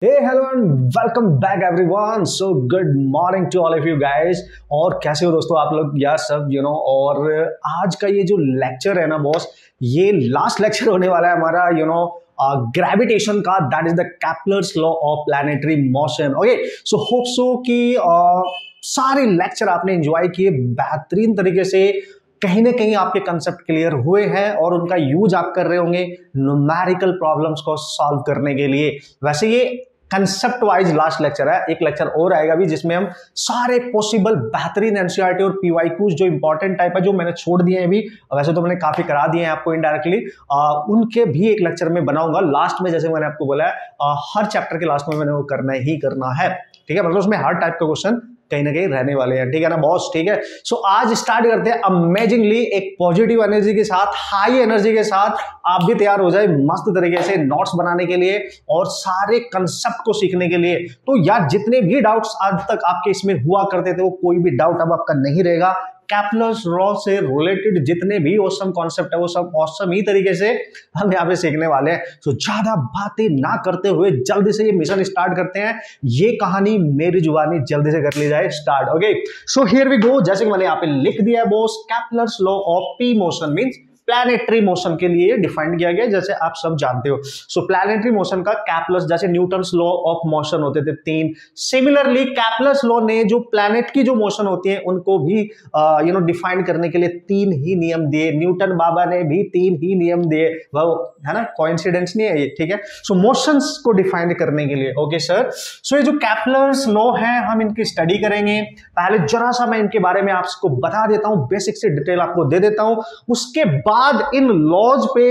Hey, hello and welcome back everyone. So good morning to all of you guys. और कैसे हो दोस्तों आप लोग यार सब और आज का ये जो लेक्चर है ना बॉस, ये लास्ट लेक्चर होने वाला है हमारा ग्रेविटेशन का, that is the Kepler's law of planetary motion. Okay, so hope so कि सारे लेक्चर आपने एंजॉय किए बेहतरीन तरीके से. कहीं ना कहीं आपके कंसेप्ट क्लियर हुए हैं और उनका यूज आप कर रहे होंगे न्यूमेरिकल प्रॉब्लम्स को सॉल्व करने के लिए. वैसे ये कंसेप्ट वाइज लास्ट लेक्चर है, एक लेक्चर और आएगा भी जिसमें हम सारे पॉसिबल बेहतरीन एनसीईआरटी और पीवाईक्यूज जो इंपॉर्टेंट टाइप है जो मैंने छोड़ दिए हैं भी, वैसे तो मैंने काफी करा दिए हैं आपको इनडायरेक्टली, उनके भी एक लेक्चर में बनाऊंगा लास्ट में. जैसे मैंने आपको बोला है हर चैप्टर के लास्ट में मैंने वो करना ही करना है. ठीक है, मतलब उसमें हर टाइप का क्वेश्चन कहीं ना कहीं रहने वाले हैं. ठीक है ना बॉस. ठीक है, सो आज स्टार्ट करते हैं अमेजिंगली एक पॉजिटिव एनर्जी के साथ, हाई एनर्जी के साथ. आप भी तैयार हो जाए मस्त तरीके से नोट्स बनाने के लिए और सारे कंसेप्ट को सीखने के लिए. तो यार जितने भी डाउट्स आज तक आपके इसमें हुआ करते थे वो कोई भी डाउट अब आपका नहीं रहेगा. कैप्लर्स लॉ से रिलेटेड जितने भी ऑसम कॉन्सेप्ट है वो सब ऑसम ही तरीके से हम यहाँ पे सीखने वाले हैं. तो ज्यादा बातें ना करते हुए जल्दी से ये मिशन स्टार्ट करते हैं. ये कहानी मेरी जुबानी जल्दी से कर ली जाए start. Okay, so here we go. जैसे कि मैंने यहाँ पे लिख दिया है boss, Kepler's law of P motion means planetary motion के लिए डिफाइन किया गया, जैसे आप सब जानते हो. सो प्लैनेटरी मोशन का कैप्लर्स, जैसे न्यूटन्स लॉ ऑफ मोशन होते थे 3, सिमिलरली कैप्लर्स लॉ ने जो प्लैनेट की जो मोशन होती है उनको भी डिफाइन करने के लिए 3 ही नियम दिए. न्यूटन बाबा ने भी 3 ही नियम दिए, वो है ना, कोइंसिडेंस नहीं है ये. ठीक है, सो मोशंस को डिफाइन करने के लिए. ओके सर, सो ये जो कैप्लर्स लॉ है हम इनकी स्टडी करेंगे. पहले जरा सा मैं इनके बारे में आपको बता देता हूं, बेसिक से डिटेल आपको दे देता हूं. उसके बाद इन लॉज पे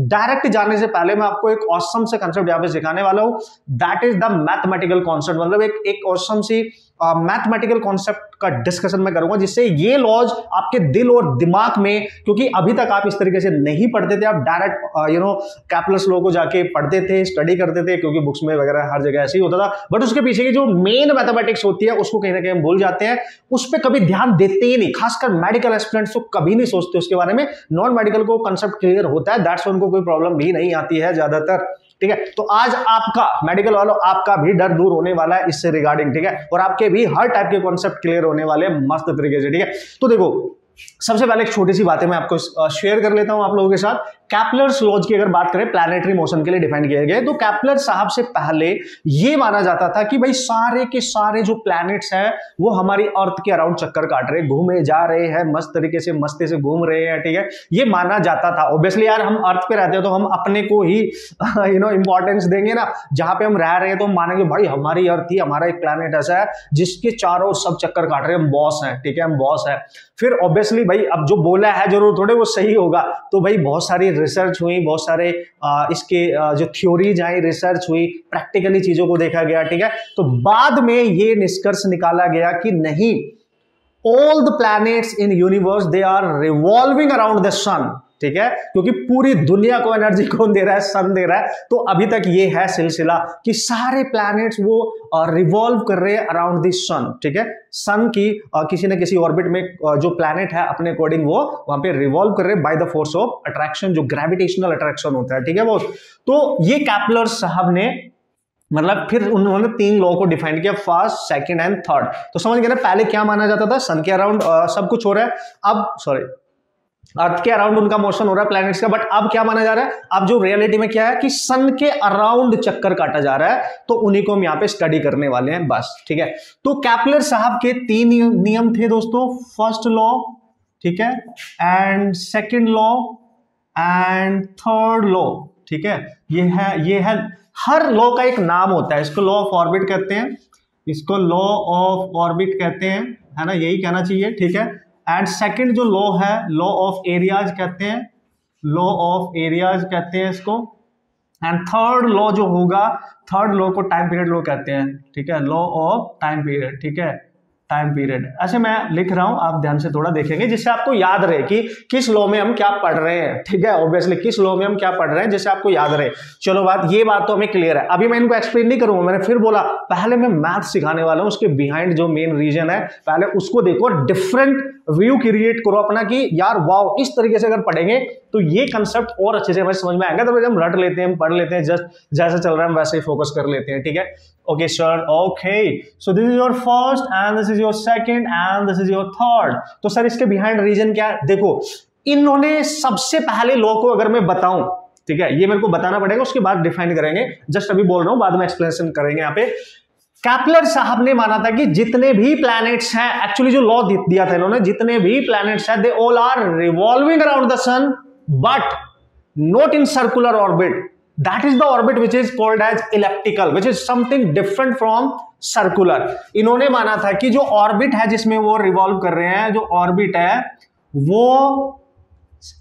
डायरेक्ट जाने से पहले मैं आपको एक ऑसम से कांसेप्ट यहां पे सिखाने वाला हूं, that is the mathematical concept. मतलब एक ऑसम सी मैथमेटिकल कॉन्सेप्ट का डिस्कशन मैं करूंगा जिससे ये लॉज आपके दिल और दिमाग में, क्योंकि अभी तक आप इस तरीके से नहीं पढ़ते थे, आप डायरेक्ट कैप्लर्स लॉ को जाके पढ़ते थे, स्टडी करते थे, क्योंकि बुक्स में वगैरह हर जगह ऐसे ही होता था. बट उसके पीछे की जो मेन मैथमेटिक्स होती है उसको कहीं ना कहीं हम भूल जाते हैं, उस पर कभी ध्यान देते ही नहीं. खासकर मेडिकल एस्पिरेंट्स तो कभी नहीं सोचते उसके बारे में. नॉन मेडिकल को कंसेप्ट क्लियर होता है, दैट्स उनको कोई प्रॉब्लम भी नहीं आती है ज्यादातर. ठीक है, तो आज आपका मेडिकल वालों आपका भी डर दूर होने वाला है इससे रिगार्डिंग. ठीक है, और आपके भी हर टाइप के कॉन्सेप्ट क्लियर होने वाले हैं मस्त तरीके से. ठीक है, तो देखो सबसे पहले एक छोटी सी बातें मैं आपको शेयर कर लेता हूं आप लोगों के साथ. कैप्लर्स लॉज की अगर बात करें प्लैनेटरी मोशन के लिए डिफाइन किए गए, तो कैप्लर साहब से पहले ये माना जाता था कि भाई सारे के सारे जो प्लैनेट्स हैं वो हमारी अर्थ के अराउंड चक्कर काट रहे, घूमे जा रहे हैं, मस्त तरीके से मस्ती से घूम रहे हैं. ठीक है, ये माना जाता था. ऑब्वियसली यार हम अर्थ पे रहते हैं तो हम अपने को ही इंपॉर्टेंस देंगे ना. जहां पे हम रह रहे हैं तो हम मानेंगे भाई हमारी अर्थ ही, हमारा एक प्लैनेट ऐसा है जिसके चारों सब चक्कर काट रहे हैं, हम बॉस हैं. ठीक है, हम बॉस है. फिर ऑब्वियसली भाई अब जो बोला है जरूर थोड़े वो सही होगा, तो भाई बहुत सारी रिसर्च हुई, बहुत सारे इसके जो थ्योरीज आई, रिसर्च हुई, प्रैक्टिकली चीजों को देखा गया. ठीक है, तो बाद में ये निष्कर्ष निकाला गया कि नहीं, all the planets in universe they are revolving around the sun. ठीक है, क्योंकि पूरी दुनिया को एनर्जी कौन दे रहा है? सन दे रहा है. तो अभी तक ये है सिलसिला कि सारे प्लैनेट्स वो रिवॉल्व कर रहे हैं अराउंड द सन. ठीक है, सन की किसी न किसी ऑर्बिट में जो प्लैनेट है अपने अकॉर्डिंग वो वहां पे रिवॉल्व कर रहे हैं by the force of attraction, जो ग्रेविटेशनल अट्रैक्शन होता है. ठीक है बॉस, तो ये कैप्लर साहब ने मतलब फिर उन्होंने 3 लॉ को डिफाइन किया, फर्स्ट, सेकंड एंड थर्ड. तो समझ गए ना, पहले क्या माना जाता था? सन के अराउंड सब कुछ हो रहा है, अब अर्थ के अराउंड उनका मोशन हो रहा है प्लैनेट्स का. बट अब क्या माना जा रहा है? अब जो रियलिटी में क्या है कि सन के अराउंड चक्कर काटा जा रहा है, तो उन्हीं को हम यहाँ पे स्टडी करने वाले हैं बस. ठीक है, तो कैप्लर साहब के 3 नियम थे दोस्तों. फर्स्ट लॉ, ठीक है, and second law and third law. ठीक है, ये है हर लॉ का एक नाम होता है. इसको लॉ ऑफ ऑर्बिट कहते हैं, इसको लॉ ऑफ ऑर्बिट कहते हैं, है ना, यही कहना चाहिए. ठीक है, एंड सेकंड जो लॉ है लॉ ऑफ एरियाज कहते हैं, लॉ ऑफ एरियाज कहते हैं इसको. एंड थर्ड लॉ जो होगा, थर्ड लॉ को टाइम पीरियड लॉ कहते हैं. ठीक है, लॉ ऑफ टाइम पीरियड. ठीक है, टाइम पीरियड ऐसे मैं लिख रहा हूं, आप ध्यान से थोड़ा देखेंगे जिससे आपको याद रहे कि किस लॉ में हम क्या पढ़ रहे हैं. ठीक है, ऑब्वियसली किस लॉ में हम क्या पढ़ रहे हैं जिससे आपको याद रहे. चलो ये बात तो हमें क्लियर है. अभी मैं इनको एक्सप्लेन नहीं करूंगा, मैंने फिर बोला पहले मैं मैथ सिखाने वाला हूं, उसके बिहाइंड जो मेन रीजन है पहले उसको देखो. डिफरेंट व्यू क्रिएट करो अपना कि यार वाओ, इस तरीके से अगर पढ़ेंगे तो ये कंसेप्ट और अच्छे से हमें समझ में आएगा। तो हम रट लेते हैं, हम पढ़ लेते हैं, जस्ट जैसा चल रहा है हम वैसे ही फोकस कर लेते हैं, ठीक है। Okay sir, okay, so this is your first and this is your second and this is your third. तो सर इसके बिहाइंड रीजन क्या है? देखो, इन्होंने सबसे पहले लॉ को अगर मैं बताऊं, ठीक है, ये मेरे को बताना पड़ेगा, उसके बाद डिफाइन करेंगे, जस्ट अभी बोल रहा हूं, बाद में एक्सप्लेनेशन करेंगे। यहाँ पे कैपलर साहब ने माना था कि जितने भी प्लैनेट्स हैं, एक्चुअली जो लॉ दिया था इन्होंने, जितने भी प्लैनेट्स हैं, they all are revolving around the sun but not in circular orbit. That is the orbit which is called as elliptical, which is something different from circular. इन्होंने माना था कि जो ऑर्बिट है जिसमें वो रिवॉल्व कर रहे हैं, जो ऑर्बिट है वो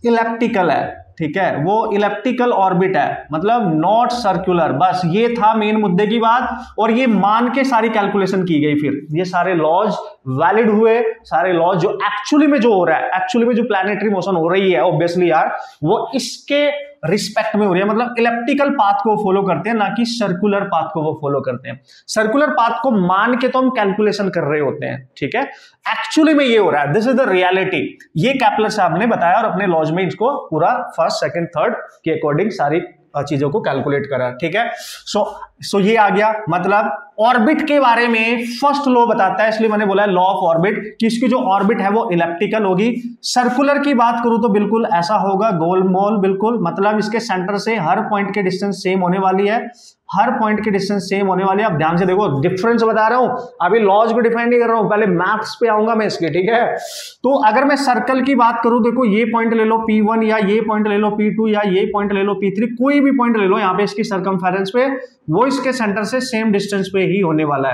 इलेप्टिकल है, ठीक है, वो इलेप्टिकल ऑर्बिट है, मतलब नॉट सर्कुलर। बस ये था मेन मुद्दे की बात, और ये मान के सारी कैलकुलेशन की गई। फिर ये सारे लॉज वैलिड हुए, सारे लॉज जो एक्चुअली में जो हो रहा है, एक्चुअली में जो प्लैनेटरी मोशन हो रही है ऑब्वियसली यार, वो इसके रिस्पेक्ट में हो रही है, मतलब इलेप्टिकल पाथ को फॉलो करते हैं, ना कि सर्कुलर पाथ को वो फॉलो करते हैं। सर्कुलर पाथ को मान के तो हम कैलकुलेशन कर रहे होते हैं, ठीक है, एक्चुअली में ये हो रहा है, दिस इज द रियलिटी। ये कैपलर साहब ने बताया और अपने लॉज में इसको पूरा फर्स्ट सेकंड थर्ड के अकॉर्डिंग सारी चीजों को कैलकुलेट करा, ठीक है। सो ये आ गया, मतलब ऑर्बिट के बारे में फर्स्ट लॉ बताता है, इसलिए मैंने बोला लॉ ऑफ ऑर्बिट, कि इसकी जो ऑर्बिट है वो इलेप्टिकल होगी। सर्कुलर की बात करूं तो बिल्कुल ऐसा होगा, गोल मोल, बिल्कुल, मतलब इसके सेंटर से हर पॉइंट के डिस्टेंस सेम होने वाली है, हर पॉइंट की डिस्टेंस सेम होने वाली है। अब ध्यान से देखो, डिफरेंस बता रहा हूं, अभी लॉज को डिफाइन नहीं कर रहा हूं, पहले मैथ्स पे आऊंगा मैं इसके, ठीक है। तो अगर मैं सर्कल की बात करूं, देखो ये पॉइंट ले लो P1, या ये पॉइंट ले लो P2, या ये पॉइंट ले लो P3, कोई भी पॉइंट ले लो यहां पे इसकी सर्कमफेरेंस पे, वो इसके सेंटर से सेम डिस्टेंस पे ही होने वाला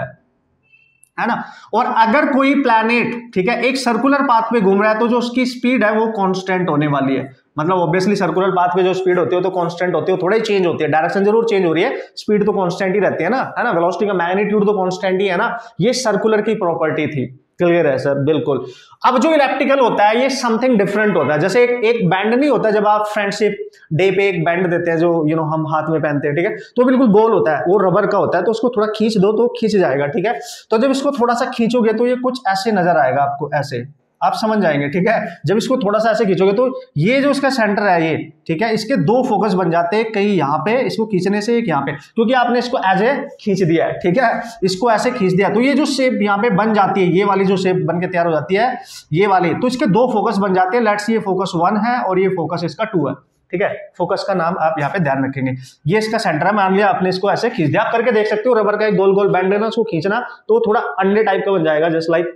है ना। और अगर कोई प्लैनेट, ठीक है, एक सर्कुलर पाथ पे घूम रहा है, तो जो उसकी स्पीड है वो कांस्टेंट होने वाली है। मतलब ऑब्वियसली सर्कुलर पाथ पे जो स्पीड होती है तो कांस्टेंट होती है, थोड़ा ही चेंज होती है, डायरेक्शन जरूर चेंज हो रही है, स्पीड तो कांस्टेंट ही रहती है ना, वेलोसिटी का मैग्नीट्यूड तो कांस्टेंट ही है ना। ये सर्कुलर की प्रॉपर्टी थी, क्लियर है सर? बिल्कुल। अब जो इलेप्टिकल होता है ये समथिंग डिफरेंट होता है, जैसे एक बैंड नहीं होता, जब आप फ्रेंडशिप डे पे एक बैंड देते हैं जो हम हाथ में पहनते हैं, ठीक है, तो बिल्कुल गोल होता है, वो रबर का होता है, तो उसको थोड़ा खींच दो तो खींच जाएगा, ठीक है। तो जब इसको थोड़ा सा खींचोगे तो ये कुछ ऐसे नजर आएगा आपको, ऐसे आप समझ जाएंगे, ठीक है। जब इसको थोड़ा सा ऐसे खींचोगे तो ये जो इसका सेंटर है ये, ठीक है, इसके दो फोकस बन जाते हैं, कहीं यहाँ पे इसको खींचने से, एक यहाँ पे, क्योंकि आपने इसको एज ए खींच दिया है, ठीक है, इसको ऐसे खींच दिया, तो ये जो शेप यहाँ पे बन जाती है, ये वाली जो शेप बन के तैयार हो जाती है, ये वाली, तो इसके दो फोकस बन जाते हैं। लेट्स ये फोकस 1 है और ये फोकस इसका 2 है, ठीक है। फोकस का नाम आप यहाँ पे ध्यान रखेंगे, ये इसका सेंटर है, मान लिया आपने इसको ऐसे खींच दिया, आप करके देख सकते हो, रबर का एक गोल गोल बैंड है ना, उसको खींचना तो थोड़ा अंडे टाइप का बन जाएगा, जस्ट लाइक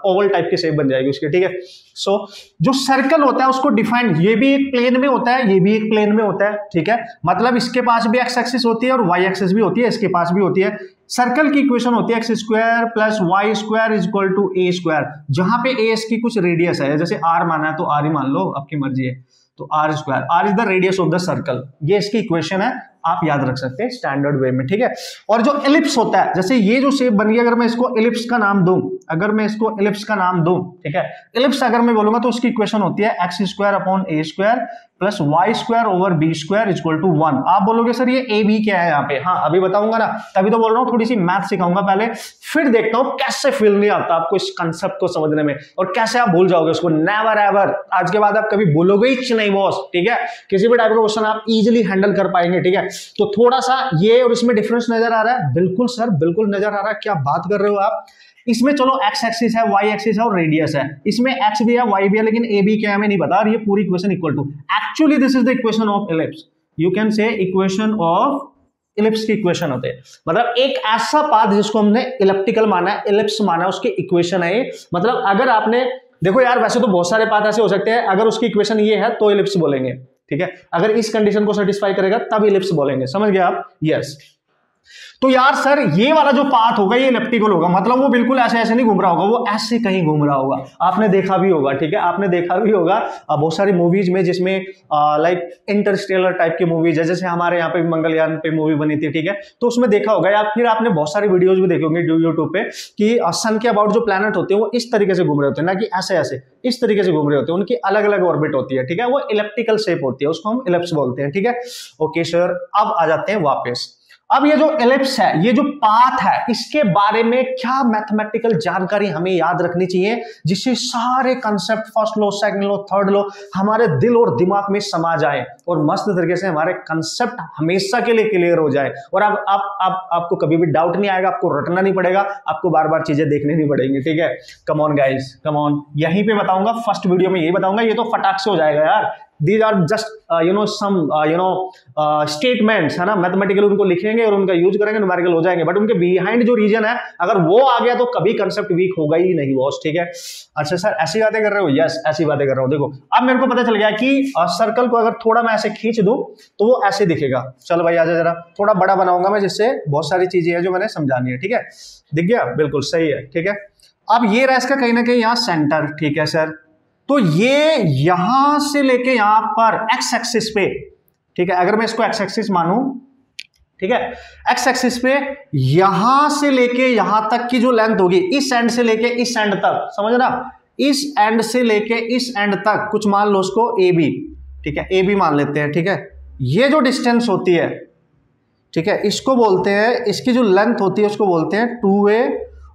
ओवल टाइप की शेप बन जाएगी उसकी, ठीक है। सो जो सर्कल होता है उसको डिफाइन, ये भी एक प्लेन में होता है, ये भी एक प्लेन में होता है, ठीक है, मतलब इसके पास भी एक्स एक्सिस होती है और वाई एक्सिस भी होती है, इसके पास भी होती है। सर्कल की इक्वेशन होती है X square plus Y square is equal to A square, जहां पे ए इसकी कुछ रेडियस है, जैसे आर माना है तो आर ही मान लो, आपकी मर्जी है, तो R square, R is the radius of the circle, ये इसकी इक्वेशन है, आप याद रख सकते हैं स्टैंडर्ड वे में, ठीक है। और जो एलिप्स होता है, जैसे ये जो शेप बन गई, अगर मैं इसको एलिप्स का नाम दूं, अगर मैं इसको एलिप्स का नाम दूं, ठीक है, एलिप्स अगर मैं बोलूंगा तो उसकी इक्वेशन होती है X square upon A square plus Y square over B square is equal to 1। आप बोलोगे सर ये ए बी क्या है यहाँ पे, हाँ अभी बताऊंगा ना, तभी तो बोल रहा हूँ, थोड़ी सी मैथ सिखाऊंगा पहले, फिर देखता हूँ कैसे फील नहीं आता आपको इस कंसेप्ट को समझने में, और कैसे आप भूल जाओगे उसको। नेवर एवर, आज के बाद आप कभी भूलोगे ही नहीं बॉस, ठीक है, किसी भी टाइप का क्वेश्चन आप इजिली हैंडल कर पाएंगे, ठीक है। तो थोड़ा सा ये और इसमें डिफरेंस नजर आ रहा है, बिल्कुल सर बिल्कुल नजर आ रहा है, क्या बात कर रहे हो आप। इसमें चलो एक्स एक्सिस है, वाई एक्सिस है और रेडियस है, इसमें एक्स भी है वाई भी है, लेकिन ए बी क्या है हमें नहीं पता, और ये पूरी equation equal to, actually this is the equation of ellipse, you can say equation of ellipse की इक्वेशन होते हैं, मतलब एक ऐसा पाथ जिसको हमने इलेप्टिकल माना है, इलिप्स माना है, उसकी इक्वेशन है ये। मतलब अगर आपने देखो यार, वैसे तो बहुत सारे पाथ ऐसे हो सकते हैं, अगर उसकी इक्वेशन ये है तो इलिप्स बोलेंगे, ठीक है, अगर इस कंडीशन को सेटिस्फाई करेगा तब इलिप्स बोलेंगे, समझ गए आप? यस। तो यार सर ये वाला जो पाथ होगा ये इलेप्टिकल होगा, मतलब वो बिल्कुल ऐसे ऐसे नहीं घूम रहा होगा, वो ऐसे कहीं घूम रहा होगा, आपने देखा भी होगा, ठीक है, आपने देखा भी होगा बहुत सारी मूवीज में, जिसमें लाइक इंटरस्टेलर टाइप की मूवीज है, जैसे हमारे यहाँ पे मंगलयान पे मूवी बनी थी, ठीक है, तो उसमें देखा होगा, या फिर आपने बहुत सारी वीडियोज भी देखे होंगे यूट्यूब पे, कि सन के अबाउट जो प्लैनेट होते हैं वो इस तरीके से घूम रहे होते हैं, ना कि ऐसे ऐसे इस तरीके से घूम रहे होते हैं, उनकी अलग अलग ऑर्बिट होती है, ठीक है, वो इलेप्टिकल शेप होती है, उसको हम इलिप्स बोलते हैं, ठीक है। ओके सर, अब आ जाते हैं वापस, अब ये जो एलिप्स है, ये जो पाथ है, इसके बारे में क्या मैथमेटिकल जानकारी हमें याद रखनी चाहिए जिससे सारे कंसेप्ट फर्स्ट लो, सेकंड लो, थर्ड लो हमारे दिल और दिमाग में समा जाए और मस्त तरीके से हमारे कंसेप्ट हमेशा के लिए क्लियर हो जाए और अब आपको कभी भी डाउट नहीं आएगा, आपको रटना नहीं पड़ेगा, आपको बार बार चीजें देखनी नहीं पड़ेंगी। ठीक है, come on guys, come on. यहीं पे बताऊंगा, फर्स्ट वीडियो में यही बताऊंगा, ये तो फटाक से हो जाएगा यार। These are just some statements है ना, मैथमेटिकल उनको लिखेंगे और उनका यूज करेंगे, न्यूमेरिकल हो जाएंगे, बट उनके बिहाइंड जो रीजन है अगर वो आ गया तो कभी कंसेप्ट वीक होगा ही नहीं बॉस। ठीक है, अच्छा सर ऐसी बातें कर रहे हो? यस, ऐसी बातें कर रहा हूं। देखो अब मेरे को पता चल गया कि सर्कल को अगर थोड़ा मैं ऐसे खींच दूं तो वो ऐसे दिखेगा। चलो भाई आजा, जरा थोड़ा बड़ा बनाऊंगा मैं जिससे बहुत सारी चीजें हैं जो मैंने समझानी है। ठीक है, दिख गया? बिल्कुल सही है। ठीक है, अब ये रहा इसका कहीं ना कहीं यहाँ सेंटर। ठीक है सर, तो ये यहां से लेके यहां पर एक्स एक्सिस पे, ठीक है, अगर मैं इसको एक्स एक्सिस मानूं, ठीक है, एक्स एक्सिस पे यहां से लेके यहां तक की जो लेंथ होगी, इस एंड से लेके इस एंड तक, समझ ना, इस एंड से लेके इस एंड तक कुछ मान लो उसको ए बी। ठीक है, ए बी मान लेते हैं। ठीक है, ये जो डिस्टेंस होती है, ठीक है, इसको बोलते हैं, इसकी जो लेंथ होती है उसको बोलते हैं 2a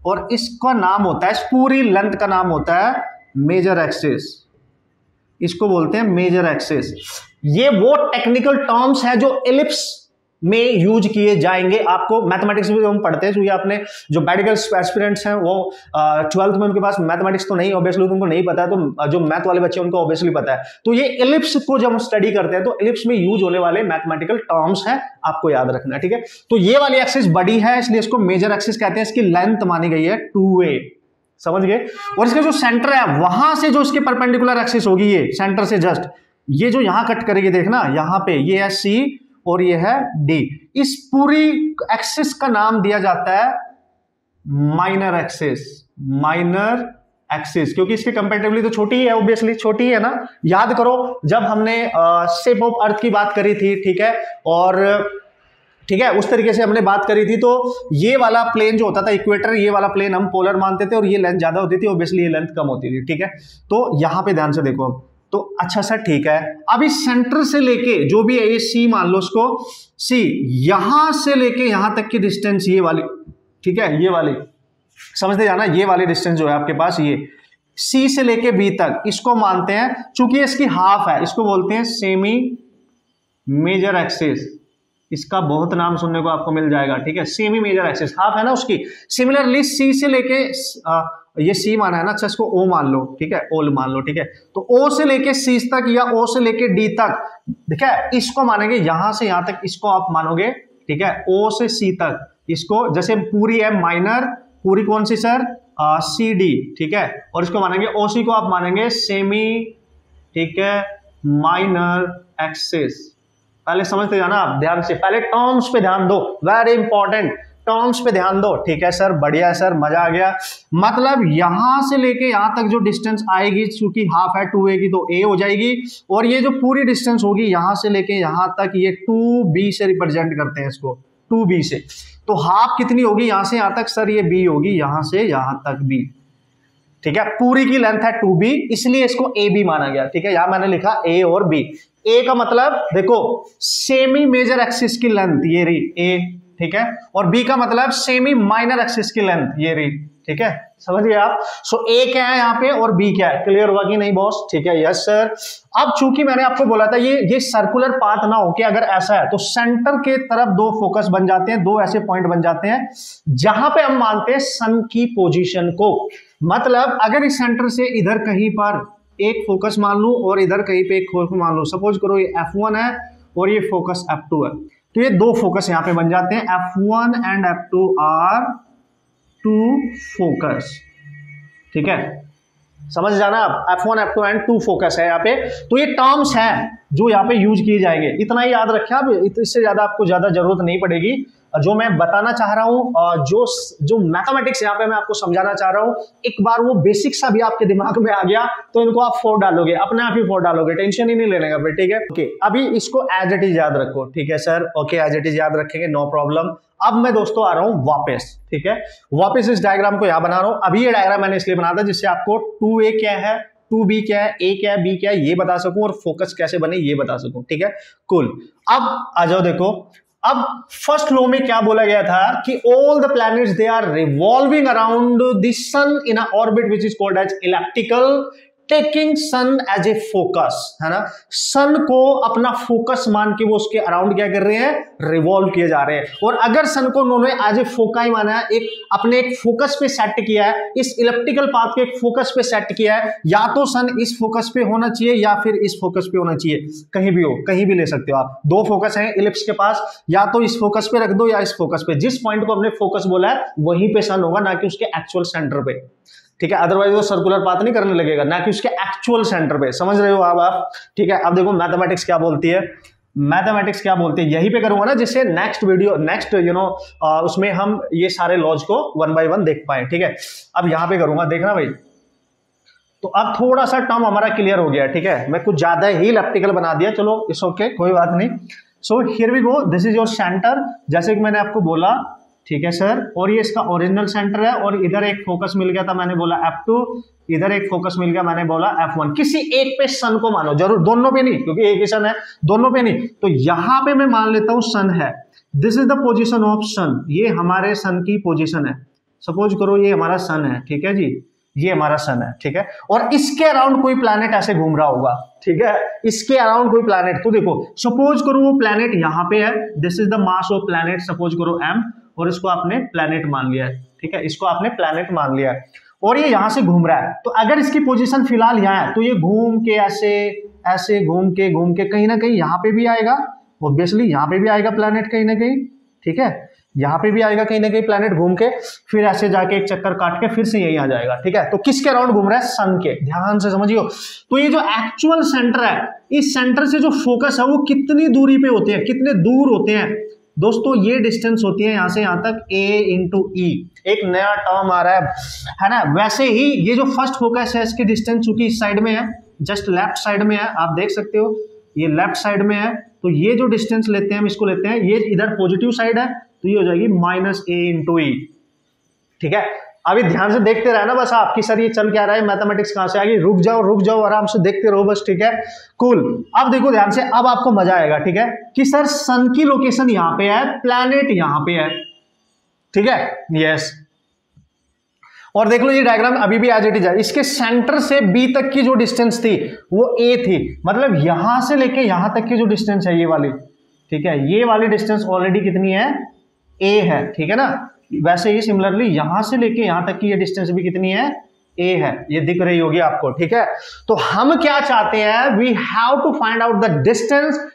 और इसका नाम होता है, इस पूरी लेंथ का नाम होता है मेजर एक्सिस। इसको बोलते हैं मेजर एक्सिस। ये वो टेक्निकल टर्म्स है जो एलिप्स में यूज किए जाएंगे। आपको मैथमेटिक्स में जो हम पढ़ते हैं, जो आपने जो मेडिकल एस्पिरेंट्स हैं वो 12th में उनके पास मैथमेटिक्स तो नहीं, ऑब्वियसली उनको नहीं पता है, तो जो मैथ वाले बच्चे उनको ऑब्वियसली पता है। तो ये एलिप्स को जब हम स्टडी करते हैं तो एलिप्स में यूज होने वाले मैथमेटिकल टर्म्स हैं, आपको याद रखना है। ठीक है, तो ये वाली एक्सिस बड़ी है इसलिए इसको मेजर एक्सिस कहते हैं। इसकी लेंथ मानी गई है 2a, समझ गए। और इसका जो सेंटर है वहां से जो इसके परपेंडिकुलर एक्सिस होगी, ये सेंटर से जस्ट ये जो यहां कट करेगी, देखना यहां पे ये है C और ये है D। इस पूरी एक्सिस का नाम दिया जाता है माइनर एक्सिस। माइनर एक्सिस क्योंकि इसकी कंपैरेटिवली तो छोटी ही है, ऑब्वियसली छोटी है ना। याद करो जब हमने शेप ऑफ अर्थ की बात करी थी, ठीक है, और ठीक है उस तरीके से हमने बात करी थी, तो ये वाला प्लेन जो होता था इक्वेटर, ये वाला प्लेन हम पोलर मानते थे और ये लेंथ ज्यादा होती थी, ऑब्वियसली ये लेंथ कम होती थी। ठीक है, तो यहां पे ध्यान से देखो अब तो अच्छा सर ठीक है। अब इस सेंटर से लेके जो भी है ये C मान लो उसको, C यहां से लेके यहां तक की डिस्टेंस ये वाली, ठीक है, ये वाली समझते जाना, ये वाली डिस्टेंस जो है आपके पास ये C से लेके B तक, इसको मानते हैं, चूंकि इसकी हाफ है इसको बोलते हैं सेमी मेजर एक्सिस। इसका बहुत नाम सुनने को आपको मिल जाएगा। ठीक है, सेमी मेजर एक्सिस, हाफ है ना उसकी। सिमिलरली C से लेके ये C माना है ना, अच्छा इसको O मान लो। ठीक है, O मान लो। ठीक है, तो O से लेके C तक या O से लेके D तक, ठीक है, इसको मानेंगे यहां से यहां तक, इसको आप मानोगे। ठीक है, O से C तक, इसको जैसे पूरी है माइनर, पूरी कौन सी सर, CD। ठीक है, और इसको मानेंगे OC को आप मानेंगे सेमी, ठीक है, माइनर एक्सिस। पहले समझते जाना आप ध्यान से, पहले टर्म्स पे ध्यान दो, वेरी इंपॉर्टेंट, टर्म्स पे ध्यान दो। ठीक है सर, बढ़िया है सर, मजा आ गया। मतलब यहां से लेके यहां तक जो डिस्टेंस आएगी, चूंकि हाफ है 2a की तो a हो जाएगी, और ये जो पूरी डिस्टेंस होगी यहां से लेके यहां तक, ये 2b से रिप्रेजेंट करते हैं इसको, 2b से। तो हाफ कितनी होगी यहां से यहां तक सर, ये b होगी, यहां से यहां तक b। ठीक है, पूरी की लेंथ है 2b, इसलिए इसको AB माना गया। ठीक है, यहां मैंने लिखा A और B। A का मतलब देखो सेमी मेजर एक्सिस की लेंथ ये रही A, ठीक है, और B का मतलब सेमी माइनर एक्सिस की लेंथ ये रही। ठीक है, समझ गए आप। सो A क्या है यहाँ पे और B क्या है, क्लियर हुआ कि नहीं बॉस? ठीक है, यस सर। अब चूंकि मैंने आपको बोला था ये सर्कुलर पाथ ना हो कि अगर ऐसा है तो सेंटर के तरफ दो फोकस बन जाते हैं, दो ऐसे पॉइंट बन जाते हैं जहां पे हम मानते हैं सन की पोजीशन को। मतलब अगर इस सेंटर से इधर कहीं पर एक फोकस मान लूं और इधर कहीं पे एक फोकस मान लूं, सपोज करो ये F1 है और ये फोकस F2 है, तो ये दो फोकस यहां पे बन जाते हैं। F1 and F2 are to focus. ठीक है, समझ जाना आप, F1 F2 एंड 2 फोकस है यहाँ पे। तो ये टर्म्स हैं जो यहाँ पे यूज किए जाएंगे, इतना ही याद रखें आप, इससे ज्यादा आपको ज्यादा जरूरत नहीं पड़ेगी। जो मैं बताना चाह रहा हूँ, जो मैथमेटिक्स यहाँ पे मैं आपको समझाना चाह रहा हूँ, एक बार वो बेसिक सा भी आपके दिमाग में आ गया तो इनको आप 4 डालोगे, अपने आप ही 4 डालोगे, टेंशन ही नहीं लेने का फिर। ठीक है, ओके, अभी इसको एज इट इज याद रखो। ठीक है sir, okay, as it is याद रखेंगे, नो प्रॉब्लम। अब मैं दोस्तों आ रहा हूं वापस। ठीक है, वापस इस डायग्राम को यहां बना रहा हूं। अभी ये डायग्राम मैंने इसलिए बनाया था जिससे आपको 2a क्या है, 2b क्या है, a क्या है, b क्या है ये बता सकूं और फोकस कैसे बने ये बता सकूं। ठीक है, कूल। अब आ जाओ, देखो अब फर्स्ट लॉ में क्या बोला गया था कि all the planets they are revolving around the sun in a orbit which is called as elliptical, taking sun as a focus, है ना। सन को अपना फोकस मान के वो उसके अराउंड क्या कर रहे हैं, रिवॉल्व किए जा रहे हैं। और अगर सन को उन्होंने एज ए फोकाई माना है, एक अपने एक फोकस पे सेट किया है, इस इलिप्टिकल पाथ के एक फोकस पे सेट किया है, या तो सन इस फोकस पे होना चाहिए या फिर इस फोकस पे होना चाहिए, कहीं भी हो, कहीं भी ले सकते हो आप। दो फोकस हैं इलिप्स के पास, या तो इस फोकस पे रख दो या इस फोकस पे, जिस पॉइंट को हमने फोकस बोला है वहीं पे सन होगा, ना कि उसके एक्चुअल सेंटर पे, ठीक है। अदरवाइज वो सर्कुलर पाथ नहीं करने लगेगा, ना कि उसके एक्चुअल सेंटर पे, समझ रहे हो आप, ठीक है। अब देखो मैथमेटिक्स क्या बोलती है, मैथमेटिक्स क्या बोलती है, यहीं पे करूंगा ना, जिससे नेक्स्ट वीडियो, नेक्स्ट उसमें हम ये सारे लॉज को वन बाय वन देख पाए, ठीक है। अब यहां पे करूंगा, देखना भाई। तो अब थोड़ा सा टर्म हमारा क्लियर हो गया, ठीक है। मैं कुछ ज्यादा ही इलिप्टिकल बना दिया, चलो इट्स ओके, कोई बात नहीं। So here we go, this is your centre, जैसे कि मैंने आपको बोला, ठीक है सर। और ये इसका ओरिजिनल सेंटर है, और इधर एक फोकस मिल गया था, मैंने बोला F2, इधर एक फोकस मिल गया, मैंने बोला F1। किसी एक पे सन को मानो, जरूर दोनों पे नहीं, क्योंकि एक ही सन है, दोनों पे नहीं। तो यहां पे मैं मान लेता हूं सन है, this is the position of sun, ये हमारे सन की पोजीशन है। सपोज करो ये हमारा सन है, ठीक है जी, ये हमारा सन है, ठीक है। और इसके अराउंड कोई प्लैनेट ऐसे घूम रहा होगा, ठीक है, इसके अराउंड कोई प्लैनेट। तो देखो सपोज करो वो प्लैनेट यहां पे है, this is the mass of planet, suppose करो M, और इसको आपने प्लैनेट मान लिया है, ठीक है, इसको आपने प्लैनेट मान लिया है, और ये यहां से घूम रहा है। तो अगर इसकी पोजीशन फिलहाल यहां है, तो ये घूम के ऐसे ऐसे घूम के कहीं ना कहीं यहां पे भी आएगा, ऑब्वियसली यहां पे भी आएगा प्लैनेट कहीं ना कहीं, ठीक है, यहां पे भी आएगा कहीं ना कहीं प्लैनेट घूम के, फिर ऐसे जाके एक चक्कर काट के फिर से यही आ जाएगा, ठीक है। तो किसके अराउंड घूम रहा है, सन के, ध्यान से समझियो। तो ये जो एक्चुअल सेंटर है, इस सेंटर से जो फोकस है वो कितनी दूरी पे होते हैं, कितने दूर होते हैं दोस्तों, ये डिस्टेंस होती है यहां से यहां तक A इंटू E, एक नया टर्म आ रहा है ना। वैसे ही ये जो फर्स्ट फोकस है, इसकी डिस्टेंस चूंकि इस साइड में है, जस्ट लेफ्ट साइड में है, आप देख सकते हो ये लेफ्ट साइड में है, तो ये जो डिस्टेंस लेते हैं हम इसको लेते हैं, ये इधर पॉजिटिव साइड है, तो ये हो जाएगी -A इंटू E, ठीक है। अभी ध्यान से देखते रहे ना बस आप, कि सर ये चल क्या रहा है, मैथमेटिक्स कहां से आ गई, रुक जाओ आराम से देखते रहो बस, ठीक है, कूल। अब देखो ध्यान से, अब आपको मजा आएगा, ठीक है, कि सर सन की लोकेशन यहां पे है, प्लैनेट यहां पे है, ठीक है, यस। और देख लो ये डायग्राम अभी भी एज इट इज है, इसके सेंटर से B तक की जो डिस्टेंस थी वो A थी, मतलब यहां से लेके यहां तक की जो डिस्टेंस है ये वाली, ठीक है, ये वाली डिस्टेंस ऑलरेडी कितनी है, A है, ठीक है ना। वैसे ही सिमिलरली यहां से लेके यहां तक की ये डिस्टेंस भी कितनी है, A है, ये दिख रही होगी आपको, ठीक है। तो हम क्या चाहते हैं, we have to find out the distance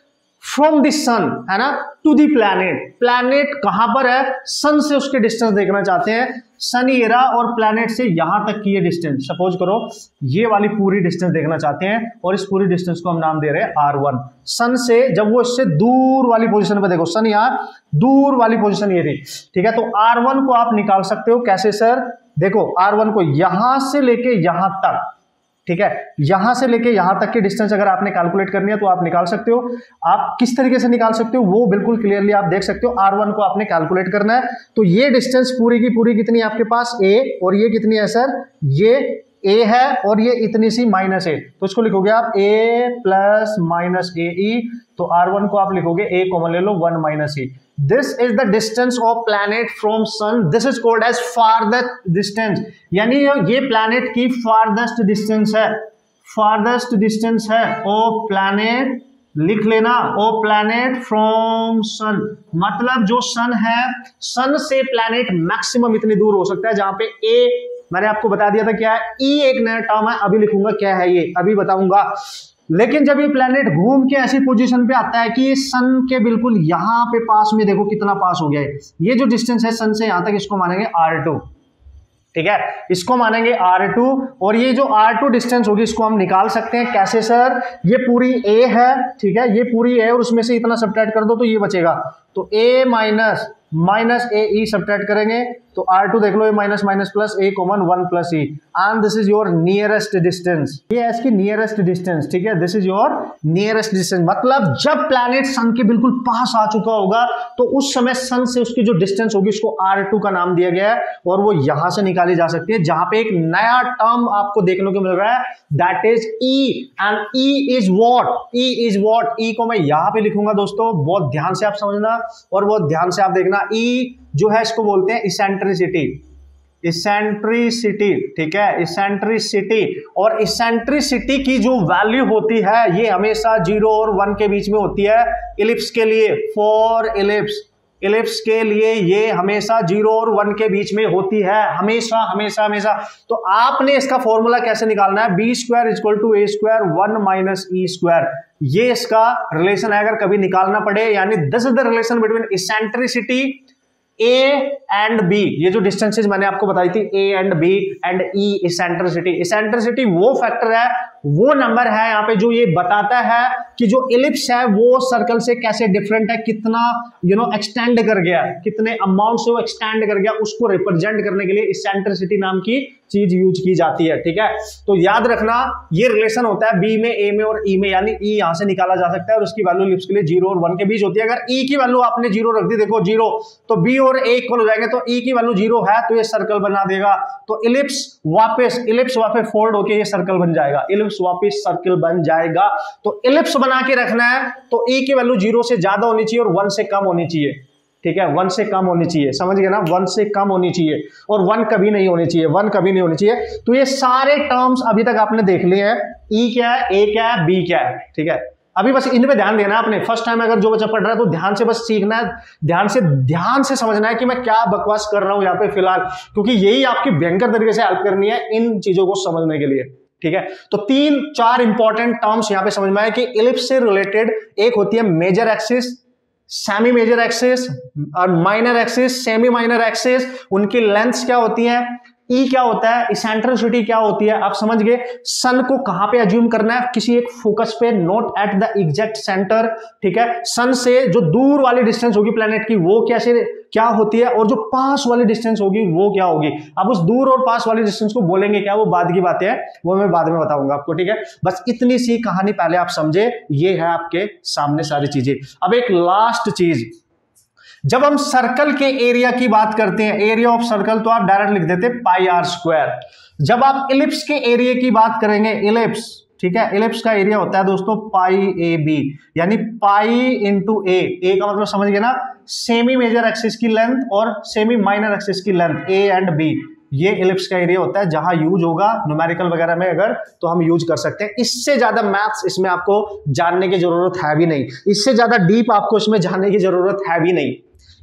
from the sun, है ना, टू द प्लैनेट। प्लैनेट कहां पर है, सन से उसके डिस्टेंस देखना चाहते हैं, सन ये रहा, और प्लैनेट से यहां तक की ये डिस्टेंस, सपोज करो ये वाली पूरी डिस्टेंस देखना चाहते हैं, और इस पूरी डिस्टेंस को हम नाम दे रहे हैं R1। सन से जब वो इससे दूर वाली पोजीशन पे, देखो सन यहां दूर वाली पोजीशन ये थी, ठीक है। तो R1 को आप निकाल सकते हो, कैसे सर, देखो R1 को यहां से लेके यहां तक, ठीक है, यहां से लेके यहां तक की डिस्टेंस अगर आपने कैलकुलेट करनी है तो आप निकाल सकते हो। आप किस तरीके से निकाल सकते हो वो बिल्कुल क्लियरली आप देख सकते हो। R1 को आपने कैलकुलेट करना है, तो ये डिस्टेंस पूरी की पूरी कितनी है आपके पास, A, और ये कितनी है सर, ये A है, और ये इतनी सी -A, तो इसको लिखोगे आप A प्लस -AE, तो R1 को आप लिखोगे A कॉमन ले लो, 1 - E। This is the distance of planet from sun. This is called as farthest distance. यानी ये planet की farthest distance है, farthest distance है of planet, लिख लेना, of planet from sun, मतलब जो sun है, sun से planet maximum इतनी दूर हो सकता है, जहां पे A मैंने आपको बता दिया था क्या है, E एक नया टर्म है, अभी लिखूंगा क्या है ये, अभी बताऊंगा। लेकिन जब ये प्लैनेट घूम के ऐसी पोजीशन पे आता है कि ये सन के बिल्कुल यहां पे पास में, देखो कितना पास हो गया है, ये जो डिस्टेंस है सन से यहां तक, इसको मानेंगे R2, ठीक है, इसको मानेंगे R2। और ये जो R2 डिस्टेंस होगी इसको हम निकाल सकते हैं, कैसे सर, ये पूरी A है, ठीक है, ये पूरी A, और उसमें से इतना सब्ट्रैक्ट कर दो तो ये बचेगा, तो A माइनस AE सब्ट्रैक्ट करेंगे तो R2 देख लो, ये minus minus plus A common 1 + E, and this is your nearest distance, ये है इसकी नियरेस्ट डिस्टेंस, ठीक है, this is your nearest distance. मतलब जब प्लैनेट सन के बिल्कुल पास आ चुका होगा तो उस समय सन से उसकी जो डिस्टेंस होगी उसको R2 का नाम दिया गया है, और वो यहां से निकाली जा सकती है, जहां पे एक नया टर्म आपको देखने को मिल रहा है, that is E, and E is what, E को मैं यहां पे लिखूंगा दोस्तों, बहुत ध्यान से आप समझना, और बहुत ध्यान से आप देखना, ई जो है इसको बोलते हैं इसेंट्रिसिटी, इसेंट्रिसिटी, ठीक है, इसेंट्रिसिटी। और इसेंट्रिसिटी की जो वैल्यू होती है ये हमेशा 0 और 1 के बीच में होती है इलिप्स के लिए, फॉर इलिप्स, इलिप्स के लिए ये हमेशा 0 और 1 के बीच में होती है, हमेशा हमेशा हमेशा। तो आपने इसका फॉर्मूला कैसे निकालना है, B square equal to A square 1 minus E square, ये इसका रिलेशन है अगर कभी निकालना पड़े, यानी this is the relation between eccentricity A and B, ये जो डिस्टेंसेज मैंने आपको बताई थी A and B and E eccentricity. Eccentricity वो फैक्टर है, वो नंबर है यहाँ पे जो ये बताता है कि जो इलिप्स है वो सर्कल से कैसे डिफरेंट है, कितना एक्सटेंड कर गया, कितने अमाउंट से वो एक्सटेंड कर गया, उसको रिप्रेजेंट करने के लिए इसेंट्रिसिटी नाम की चीज यूज की जाती है, ठीक है। तो याद रखना ये रिलेशन होता है बी में, ए में और ई में, यानी ई यहां से निकाला जा सकता है और उसकी वैल्यू इलिप्स के लिए 0 और 1 के बीच होती है। अगर ई की वैल्यू आपने 0 रख दी, देखो 0, तो बी और ए इक्वल हो जाएंगे, तो ई की वैल्यू 0 है तो ये सर्कल बना देगा, तो इलिप्स वापस फोल्ड होके ये सर्कल बन जाएगा, इलिप्स वापस सर्कल बन जाएगा। तो इलिप्स बना के रखना है तो ई की वैल्यू 0 से ज्यादा होनी चाहिए और 1 से कम होनी चाहिए, ठीक है, 1 से कम होनी चाहिए, समझ गए ना, 1 से कम होनी चाहिए और 1 कभी नहीं होनी चाहिए, 1 कभी नहीं होनी चाहिए। तो ये सारे टर्म्स अभी तक आपने देख लिए हैं, ई क्या है, ए क्या है, बी क्या है, ठीक है। अभी बस इन पे ध्यान देना है आपने, फर्स्ट टाइम अगर जो बच्चा पढ़ रहा है तो ध्यान से बस सीखना है, ध्यान से समझना है कि मैं क्या बकवास कर रहा हूं यहाँ पे फिलहाल, क्योंकि यही आपकी भयंकर तरीके से हेल्प करनी है इन चीजों को समझने के लिए, ठीक है। तो 3-4 इंपॉर्टेंट टर्म्स यहाँ पे समझ में आए कि इलिप्स से रिलेटेड, एक होती है major axis, semi major axis और minor axis, semi minor axis, उनकी लेंथ्स क्या होती है, ई क्या होता है, इसेंट्रिसिटी क्या होती है, आप समझ गए। सन को कहां पे अज्यूम करना है, किसी एक फोकस पे, not at the exact centre, ठीक है। सन से जो दूर वाली डिस्टेंस होगी प्लेनेट की वो कैसे क्या होती है, और जो पास वाली डिस्टेंस होगी वो क्या होगी। अब उस दूर और पास वाली डिस्टेंस को बोलेंगे क्या, वो बाद की बातें हैं, वो मैं बाद में बताऊंगा आपको, ठीक है। बस इतनी सी कहानी पहले आप समझे, ये है आपके सामने सारी चीजें। अब एक लास्ट चीज, जब हम सर्कल के एरिया की बात करते हैं, एरिया ऑफ सर्कल, तो आप डायरेक्ट लिख देते पाई आर स्क्वायर। जब आप इलिप्स के एरिया की बात करेंगे, इलिप्स, ठीक है, इलिप्स का एरिया होता है दोस्तों पाई ए बी, यानी पाई इंटू ए का मतलब समझ गए ना, सेमी मेजर एक्सिस की लेंथ और सेमी माइनर एक्सिस की लेंथ, ए एंड बी, ये इलिप्स का एरिया होता है। जहां यूज होगा न्यूमेरिकल वगैरह में अगर, तो हम यूज कर सकते हैं। इससे ज्यादा मैथ्स इसमें आपको जानने की जरूरत है भी नहीं, इससे ज्यादा डीप आपको इसमें जानने की जरूरत है भी नहीं,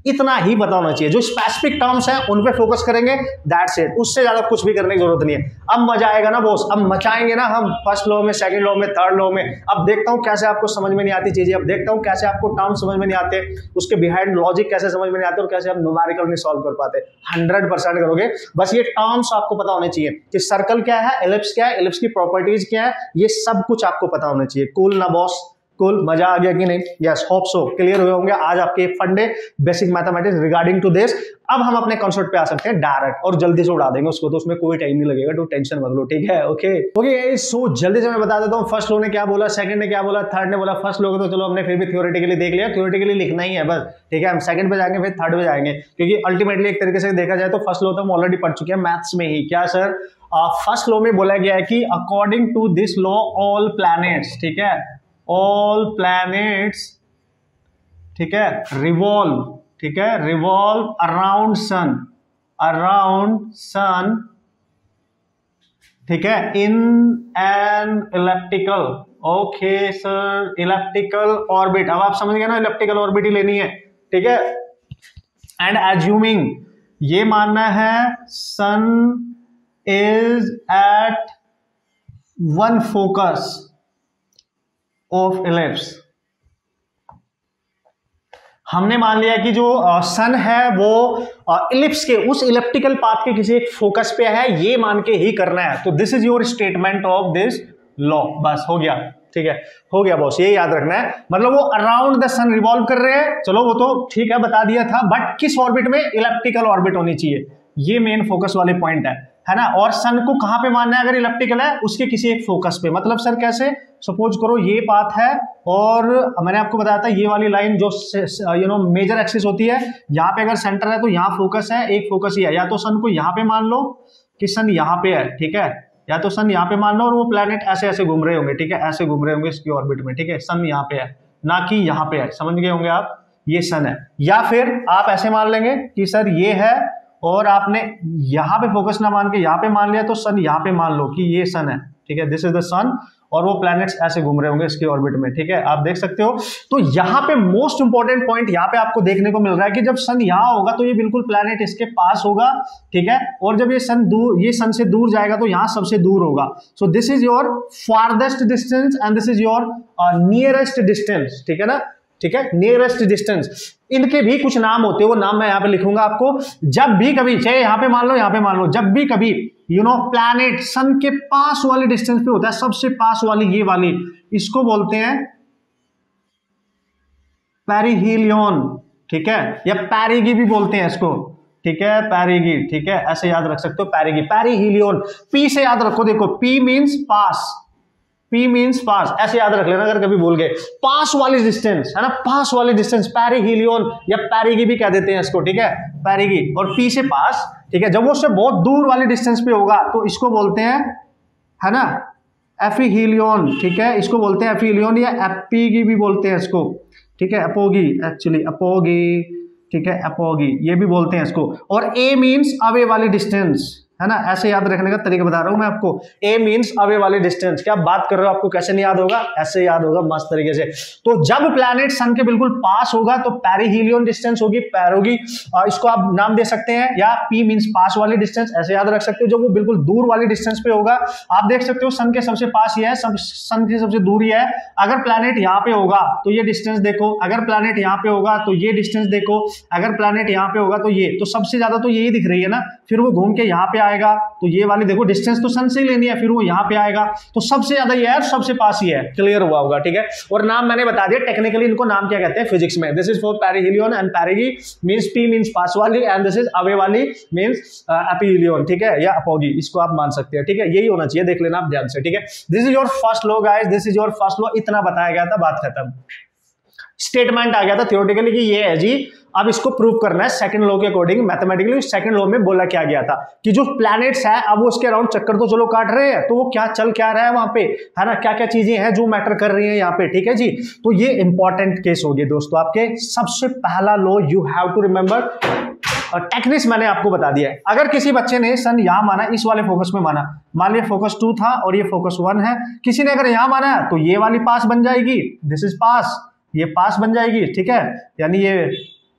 इतना ही पता होना चाहिए। जो स्पेसिफिक टर्म्स हैं उन पे फोकस करेंगे, दैट्स इट, उससे ज्यादा कुछ भी करने की जरूरत नहीं है। अब मजा आएगा ना बॉस, अब मचाएंगे ना हम, फर्स्ट लॉ में, सेकंड लॉ में, थर्ड लॉ में। अब देखता हूं कैसे आपको समझ में नहीं आती चीजें, अब देखता हूं कैसे आपको टर्म्स समझ में नहीं आते, उसके बिहाइंड लॉजिक कैसे समझ में नहीं आते और कैसे आप न्यूमेरिकल नहीं सॉल्व कर पाते। 100% करोगे, बस ये टर्म्स आपको पता होने चाहिए कि सर्कल क्या है, इलिप्स क्या है, इलिप्स की प्रॉपर्टीज क्या है, ये सब कुछ आपको पता होना चाहिए। कूल ना बॉस, कूल, मजा आ गया कि नहीं? यस, होप सो क्लियर हुए होंगे आज आपके फंडे basic mathematics regarding to this. अब हम अपने कॉन्सेप्ट पे आ सकते हैं डायरेक्ट, और जल्दी से उड़ा देंगे उसको, तो उसमें कोई टाइम नहीं लगेगा, तो टेंशन मत लो, ठीक है। ओके सो जल्दी से मैं बता देता हूँ, फर्स्ट लो ने क्या बोला, सेकंड ने क्या बोला, थर्ड ने बोला। फर्स्ट लो को तो चलो हमने फिर भी थ्योरेटिकली देख लिया, थ्योरेटिकली लिखना ही है बस, ठीक है। हम सेकंड पे जाएंगे, फिर थर्ड पे जाएंगे, क्योंकि अल्टीमेटली एक तरीके से देखा जाए तो फर्स्ट लो तो हम ऑलरेडी पढ़ चुके हैं मैथ्स में ही। क्या सर? फर्स्ट लॉ में बोला गया है कि according to this law all planets, ठीक है, ऑल प्लैनेट्स, ठीक है, रिवॉल्व, ठीक है, रिवॉल्व अराउंड सन, ठीक है, in an elliptical, okay sir, elliptical orbit. अब आप समझ गए ना, इलेप्टिकल ऑर्बिट ही लेनी है, ठीक है। एंड एज्यूमिंग, ये मानना है sun is at one focus of ellipse. हमने मान लिया कि जो सन है वो इलिप्स के उस इलिप्टिकल पाथ के किसी एक फोकस पे है, ये मान के ही करना है। तो this is your statement of this law, बस हो गया, ठीक है, हो गया बॉस, ये याद रखना है। मतलब वो अराउंड द सन रिवॉल्व कर रहे हैं, चलो वो तो ठीक है, बता दिया था, बट किस ऑर्बिट में? इलिप्टिकल ऑर्बिट होनी चाहिए, ये मेन फोकस वाले पॉइंट है ना। और सन को कहां पे मानना है? अगर इलिप्टिकल है उसके किसी एक फोकस पे। मतलब सर कैसे? सपोज करो ये पाथ है और मैंने आपको बताया था ये वाली लाइन जो मेजर एक्सिस होती है, यहाँ पे अगर सेंटर है तो यहाँ फोकस है, एक फोकस ही है। या तो सन को यहाँ पे मान लो कि सन यहाँ पे है, ठीक है, या तो सन यहाँ पे मान लो और वो प्लेनेट ऐसे ऐसे घूम रहे होंगे, ठीक है, ऐसे घूम रहे होंगे इसकी ऑर्बिट में, ठीक है। सन यहाँ पे है, ना कि यहाँ पे है, समझ गए होंगे आप। ये सन है। या फिर आप ऐसे मान लेंगे कि सर ये है और आपने यहां पे फोकस ना मान के यहां पे मान लिया, तो सन यहां पे मान लो कि ये सन है, ठीक है, दिस इज द सन, और वो प्लैनेट्स ऐसे घूम रहे होंगे इसके ऑर्बिट में, ठीक है, आप देख सकते हो। तो यहाँ पे मोस्ट इंपॉर्टेंट पॉइंट यहाँ पे आपको देखने को मिल रहा है कि जब सन यहाँ होगा तो ये बिल्कुल प्लैनेट इसके पास होगा, ठीक है, और जब ये सन से दूर जाएगा तो यहाँ सबसे दूर होगा। सो this is your farthest distance and this is your nearest distance, ठीक है ना, ठीक है, नियरेस्ट डिस्टेंस। इनके भी कुछ नाम होते हैं, वो नाम मैं यहाँ पे लिखूंगा आपको। जब भी कभी, चाहे यहाँ पे मान लो, यहाँ पे मान लो, जब भी कभी प्लैनेट सन के पास वाले डिस्टेंस पे होता है, सबसे पास वाली ये वाली, इसको बोलते हैं पेरिहीलियन, ठीक है, या पेरिगी भी बोलते हैं इसको, ठीक है, पेरिगी, ठीक है, ऐसे याद रख सकते हो, पेरिगी, पेरिहीलियन। पी से याद रखो, देखो पी मींस पास, P मीन्स पास, ऐसे याद रख लेना अगर कभी भूल गए। पास वाली डिस्टेंस है ना, पास वाली डिस्टेंस, पेरिहीलियन या पेरिगी भी कह देते हैं इसको, ठीक है, पेरिगी, और P से पास, ठीक है। जब वो उससे बहुत दूर वाली डिस्टेंस पे होगा तो इसको बोलते हैं, है ना, एफिहीलियन, ठीक है, इसको बोलते हैं एफिहीलियन या एपीगी भी बोलते हैं इसको, ठीक है, अपोगी, एक्चुअली अपोगी, ठीक है, अपोगी ये भी बोलते हैं इसको। और A मीन्स अवे वाली डिस्टेंस, है ना, ऐसे याद रखने का तरीका बता रहा हूं मैं आपको। ए मींस अवे वाले डिस्टेंस, क्या बात कर रहे हो, आपको कैसे नहीं याद होगा, ऐसे याद होगा मस्त तरीके से। तो जब प्लैनेट सन के बिल्कुल पास होगा तो पेरिहीलियन डिस्टेंस होगी, पैरोगी, इसको आप नाम दे सकते हैं, या पी मींस पास वाली डिस्टेंस, ऐसे याद रख सकते हो। जब वो बिल्कुल दूर वाली डिस्टेंस पे होगा, आप देख सकते हो सन के सबसे पास ये है, सन की सबसे दूर ये है। अगर प्लैनेट यहाँ पे होगा तो ये डिस्टेंस देखो, अगर प्लैनेट यहाँ पे होगा तो ये डिस्टेंस देखो, अगर प्लैनेट यहाँ पे होगा तो ये, तो सबसे ज्यादा तो यही दिख रही है ना। फिर वो घूम के यहाँ पे आएगा तो ये वाली देखो डिस्टेंस तो सन से ही लेनी है, फिर वो यहाँ पे आएगा तो सबसे ज्यादा ये है, सबसे पास ही है, क्लियर हुआ होगा, ठीक है। और नाम मैंने बता दिया, टेक्निकली इनको नाम क्या कहते हैं फिजिक्स में। This is for perihelion and perigee means P means पास वाली एंड दिस इज अवे वाली मींस एपीहीलियन, ठीक है, या अपोगी, इसको आप मान सकते हैं, ठीक है, यही होना चाहिए, देख लेना आप ध्यान से, ठीक है। This is your first law guys, this is your first law, इतना बताया गया था, बात खत्म। स्टेटमेंट आ गया था थियोरेटिकली कि ये है जी, अब इसको प्रूव करना है सेकंड लॉ के अकॉर्डिंग मैथमेटिकली। सेकंड लॉ में बोला क्या गया था कि जो प्लैनेट्स है अब वो उसके अराउंड चक्कर तो चलो काट रहे हैं, तो वो क्या चल क्या रहा है वहां पे, है ना, क्या क्या चीजें हैं जो मैटर कर रही हैं यहाँ पे, ठीक है जी। तो ये इंपॉर्टेंट केस हो गया दोस्तों आपके। सबसे पहला law you have to remember, techniques मैंने आपको बता दिया है। अगर किसी बच्चे ने सन यहां माना, इस वाले फोकस में माना, मान लिया फोकस 2 था और ये फोकस 1 है, किसी ने अगर यहां माना तो ये वाली पास बन जाएगी, दिस इज पास, ये पास बन जाएगी, ठीक है, यानी ये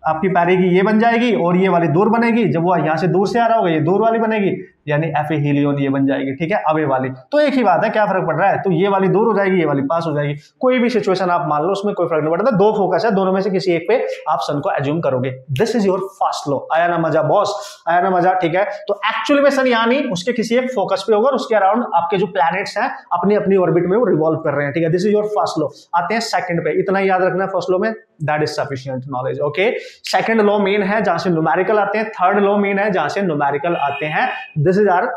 आपकी पैरेगी ये बन जाएगी और ये वाली दूर बनेगी, जब वो यहां से दूर से आ रहा होगा ये दूर वाली बनेगी, यानी एफिहीलियन ये बन जाएगी, ठीक है, अवे वाली। तो एक ही बात है, क्या फर्क पड़ रहा है, तो ये वाली दूर हो जाएगी, ये वाली पास हो जाएगी। कोई भी सिचुएशन आप मान लो, उसमें कोई फर्क नहीं पड़ता, दो फोकस है, दोनों में से किसी एक पे आप सन को एज्यूम करोगे। This is your first law. आया ना मजा बॉस, आया ना मजा, ठीक है। तो एक्चुअली में सन यहाँ नहीं, उसके किसी एक फोकस पे होगा और उसके अराउंड आपके जो प्लैनेट्स हैं अपनी अपनी ऑर्बिट में वो रिवॉल्व कर रहे हैं, ठीक है। This is your first law. आते हैं सेकंड पे, इतना याद रखना है फर्स्ट लॉ में, that is sufficient knowledge, okay. Second law main है जहां से न्यूमेरिकल आते हैं, थर्ड लॉ मेन है जहां से न्यूमेरिकल आते हैं। This is our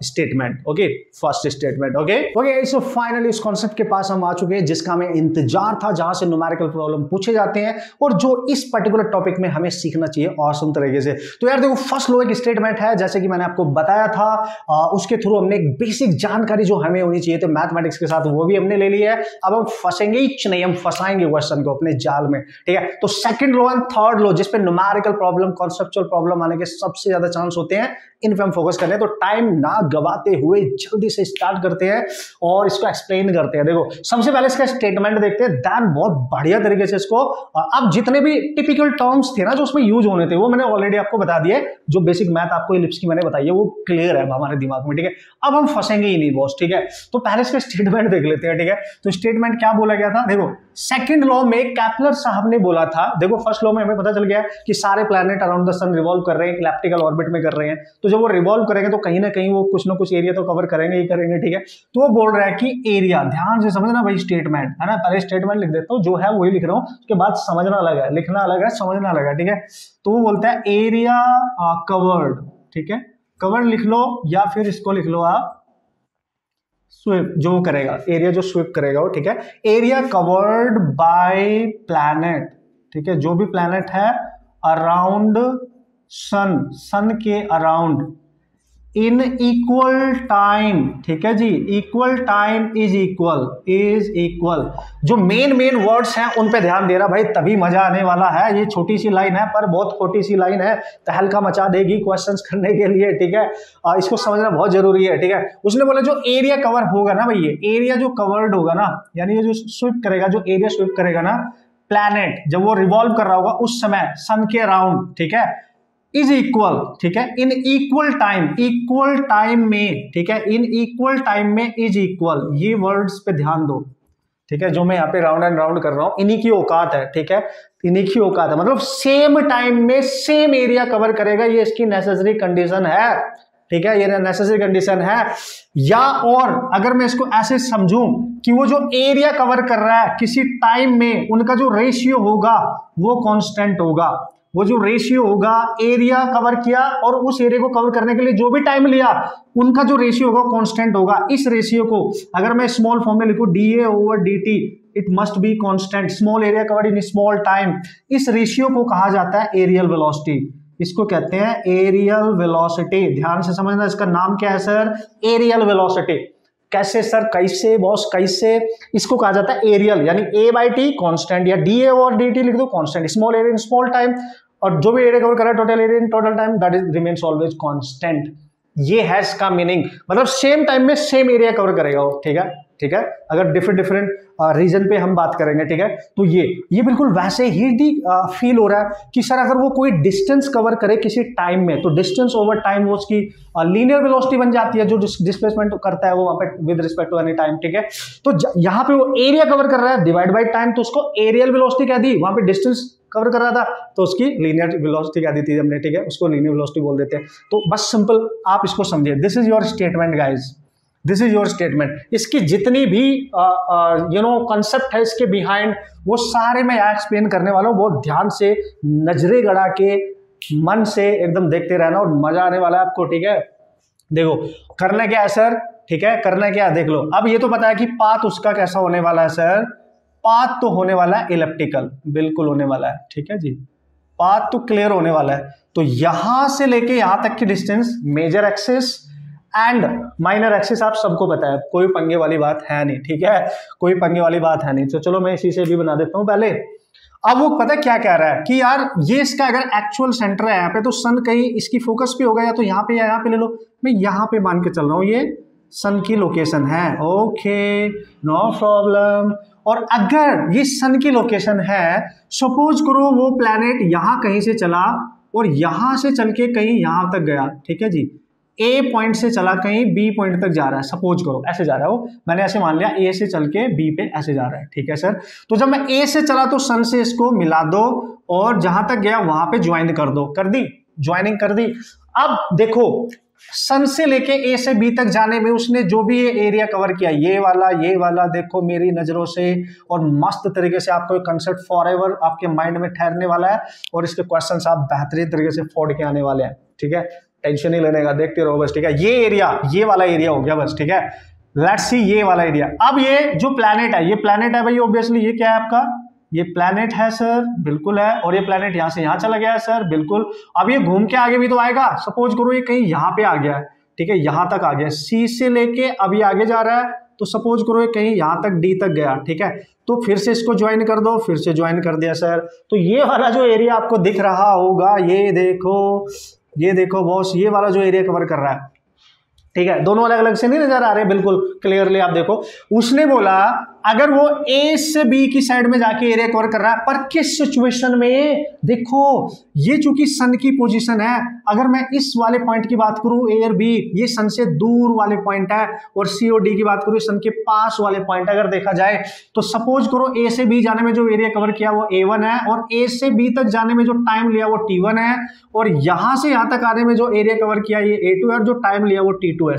statement, okay, first statement, okay okay. So finally इस कॉन्सेप्ट के पास हम आ चुके हैं जिसका हमें इंतजार था, जहां से न्यूमेरिकल प्रॉब्लम पूछे जाते हैं और जो इस पर्टिकुलर टॉपिक में हमें सीखना चाहिए ऑसम तरीके से। तो यार देखो, फर्स्ट लॉ एक स्टेटमेंट है, जैसे कि मैंने आपको बताया था, उसके थ्रू हमने एक बेसिक जानकारी जो हमें होनी चाहिए तो मैथमेटिक्स के साथ वो भी हमने ले ली है। अब हम फंसेंगे ही नहीं, हम फंसाएंगे क्वेश्चन को अपने जाल में, ठीक है। तो second law and third law, जिसपे न्यूमेरिकल प्रॉब्लम, कॉन्सेप्चुअल प्रॉब्लम आने के सबसे ज्यादा चांस होते हैं, इन पे हम फोकस कर रहे हैं। तो टाइम ना गवाते हुए जल्दी से स्टार्ट करते हैं और इसको एक्सप्लेन करते हैं। देखो, सबसे पहले इसका स्टेटमेंट देखते हैं, देन बहुत बढ़िया तरीके से इसको, अब जितने भी टिपिकल टर्म्स थे ना जो उसमें यूज होने थे वो मैंने ऑलरेडी आपको बता दिए, जो बेसिक मैथ आपको इलिप्स की मैंने बताई है वो क्लियर है हमारे दिमाग में, ठीक है। अब हम फंसेंगे ही नहीं बॉस, ठीक है। तो पहले इसका स्टेटमेंट देख लेते हैं, ठीक है। तो स्टेटमेंट क्या बोला गया था, देखो सेकंड लॉ में केपलर साहब ने बोला था, देखो फर्स्ट लॉ में हमें पता चल गया कि सारे planet around the sun revolve कर रहे हैं, इलिप्टिकल ऑर्बिट में कर रहे हैं। तो जब वो रिवॉल्व करेंगे तो कहीं ना कहीं वो कुछ ना कुछ एरिया तो कवर करेंगे ही करेंगे, ठीक है। तो वो बोल रहा है कि एरिया, ध्यान से समझना भाई, स्टेटमेंट है ना, पहले स्टेटमेंट लिख देता हूं, जो है वही लिख रहा हूं, उसके बाद समझना अलग है, लिखना अलग है, समझना अलग है, ठीक है। तो वो बोलता है एरिया कवर्ड, ठीक है, कवर्ड लिख लो या फिर इसको लिख लो आप स्वीप, जो करेगा एरिया, जो स्वीप करेगा वो, ठीक है। एरिया कवर्ड बाय प्लैनेट, ठीक है, जो भी प्लैनेट है अराउंड सन, सन के अराउंड इन इक्वल टाइम, ठीक है जी, इक्वल टाइम इज इक्वल। जो मेन वर्ड्स हैं उन पे ध्यान दे रहा भाई, तभी मजा आने वाला है। ये छोटी सी लाइन है पर बहुत छोटी सी लाइन है, तहलका मचा देगी क्वेश्चंस करने के लिए, ठीक है। इसको समझना बहुत जरूरी है, ठीक है। उसने बोला जो एरिया कवर होगा ना भाई, ये एरिया जो कवर्ड होगा ना, यानी ये जो स्विप करेगा, जो एरिया स्विप करेगा ना प्लैनेट, जब वो रिवॉल्व कर रहा होगा उस समय सन के अराउंड, ठीक है, इज इक्वल, ठीक है, इन इक्वल टाइम में, ठीक है, इन इक्वल टाइम में इज इक्वल। ये वर्ड्स पे ध्यान दो, ठीक है, जो मैं यहाँ पे राउंड एंड राउंड कर रहा हूं, इन्हीं की औकात है, ठीक है, इन्हीं की औकात है, मतलब सेम टाइम में सेम एरिया कवर करेगा, ये इसकी नेसेसरी कंडीशन है, ठीक है, ये नेसेसरी कंडीशन है। या और अगर मैं इसको ऐसे समझूं कि वो जो एरिया कवर कर रहा है किसी टाइम में, उनका जो रेशियो होगा वो कांस्टेंट होगा। वो जो रेशियो होगा, एरिया कवर किया और उस एरिया को कवर करने के लिए जो भी टाइम लिया, उनका जो रेशियो होगा कांस्टेंट होगा। इस रेशियो को अगर मैं स्मॉल फॉर्म में लिखूं, DA over DT, it must be constant, small area covered in small time. इस रेशियो को कहा जाता है एरियल वेलोसिटी, इसको कहते हैं एरियल वेलोसिटी। ध्यान से समझना, इसका नाम क्या है सर? Areal velocity. कैसे सर? कैसे बॉस, कैसे? इसको कहा जाता है एरियल, यानी ए बाई टी कांस्टेंट, या डी ए और डी टी लिख दो constant, small area in small time, और जो भी एरिया कवर कर रहा है total area in total time, that is remains always constant. ये है इसका मीनिंग, मतलब सेम टाइम में सेम एरिया कवर करेगा वो, ठीक है, ठीक है। अगर डिफरेंट रीजन पे हम बात करेंगे, ठीक है, तो ये बिल्कुल वैसे ही फील हो रहा है कि सर अगर वो कोई डिस्टेंस कवर करे किसी टाइम में, तो डिस्टेंस ओवर टाइम वो उसकी लीनियर वेलोसिटी बन जाती है, जो डिस्प्लेसमेंट करता है वो वहां पे with respect to any time, ठीक है। तो यहाँ पे वो एरिया कवर कर रहा है डिवाइड बाई टाइम, तो उसको एरियल वेलोसिटी कह दी। वहां पे डिस्टेंस कवर कर रहा था तो उसकी लीनियर वेलोसिटी कह दी थी हमने, ठीक है, उसको लीनियर वेलोसिटी बोल देते हैं। तो बस सिंपल आप इसको समझिए, this is your statement guys, this is your statement. इसकी जितनी भी कंसेप्ट है इसके बिहाइंड, वो सारे मैं यहाँ एक्सप्लेन करने वाला हूँ। बहुत ध्यान से नजरे गड़ा के मन से एकदम देखते रहना और मजा आने वाला है आपको, ठीक है। देखो करना क्या है सर, ठीक है, करना क्या है देख लो। अब ये तो पता है कि पाथ उसका कैसा होने वाला है सर, पाथ तो होने वाला है इलिप्टिकल, बिल्कुल होने वाला है, ठीक है जी, पाथ तो क्लियर होने वाला है। तो यहां से लेके यहां तक की distance measure axis and minor axis आप सबको पता है, कोई पंगे वाली बात है नहीं, ठीक है, कोई पंगे वाली बात है नहीं। तो चलो मैं इसी से भी बना देता हूं पहले। अब वो पता क्या कह रहा है कि यार ये इसका अगर एक्चुअल सेंटर है यहाँ पे, तो सन कहीं इसकी फोकस पे होगा, या तो यहाँ पे या यहाँ पे ले लो। मैं यहाँ पे मान के चल रहा हूँ ये सन की लोकेशन है, ओके नो प्रॉब्लम। और अगर ये सन की लोकेशन है, सपोज करो वो प्लैनेट यहाँ कहीं से चला और यहाँ से चल के कहीं यहाँ तक गया, ठीक है जी, ए पॉइंट से चला कहीं बी पॉइंट तक जा रहा है, सपोज करो ऐसे जा रहा है वो, मैंने ऐसे मान लिया ए से चल के बी पे ऐसे जा रहा है, ठीक है सर। तो जब मैं ए से चला तो सन से इसको मिला दो और जहां तक गया वहां पे ज्वाइन कर दो, कर दी, ज्वाइनिंग कर दी। अब देखो सन से लेके ए से बी तक जाने में उसने जो भी ये एरिया कवर किया, ये वाला देखो मेरी नजरों से, और मस्त तरीके से आपको एक कंसेप्ट फॉरएवर आपके माइंड में ठहरने वाला है, और इसके क्वेश्चंस आप बेहतरीन तरीके से फोड़ के आने वाले हैं, ठीक है, टेंशन नहीं लेने का, देखते रहो बस, ठीक है। ये एरिया, ये वाला एरिया हो गया बस, ठीक है। लेट्स सी ये वाला एरिया। अब ये जो प्लैनेट है, ये प्लैनेट है भाई, ऑब्वियसली ये क्या है आपका, ये प्लैनेट है सर, बिल्कुल है। और ये प्लैनेट यहां से यहां चला गया है सर, बिल्कुल। अब ये घूम के आगे भी तो आएगा, सपोज करो ये कहीं यहां पे आ गया है, ठीक है, यहां तक आ गया, सी से लेके अब ये आगे जा रहा है, तो सपोज करो ये कहीं यहां तक डी तक गया, ठीक है। तो फिर से इसको ज्वाइन कर दो, फिर से ज्वाइन कर दिया सर। तो ये वाला जो एरिया आपको दिख रहा होगा, ये देखो बॉस, ये वाला जो एरिया कवर कर रहा है, ठीक है, दोनों अलग अलग से नहीं नजर आ रहे, बिल्कुल क्लियरली आप देखो। उसने बोला अगर वो ए से बी की साइड में जाके एरिया कवर कर रहा है, पर किस सिचुएशन में, देखो ये चूंकि सन की पोजीशन है, अगर मैं इस वाले पॉइंट की बात करूं ए और बी, ये सन से दूर वाले पॉइंट है, और सी और डी की बात करूं सन के पास वाले पॉइंट, अगर देखा जाए तो सपोज करो ए से बी जाने में जो एरिया कवर किया वो A1 है, और ए से बी तक जाने में जो टाइम लिया वो T1 है, और यहां से यहां तक आने में जो एरिया कवर किया ये A2 है, और जो टाइम लिया वो T2 है।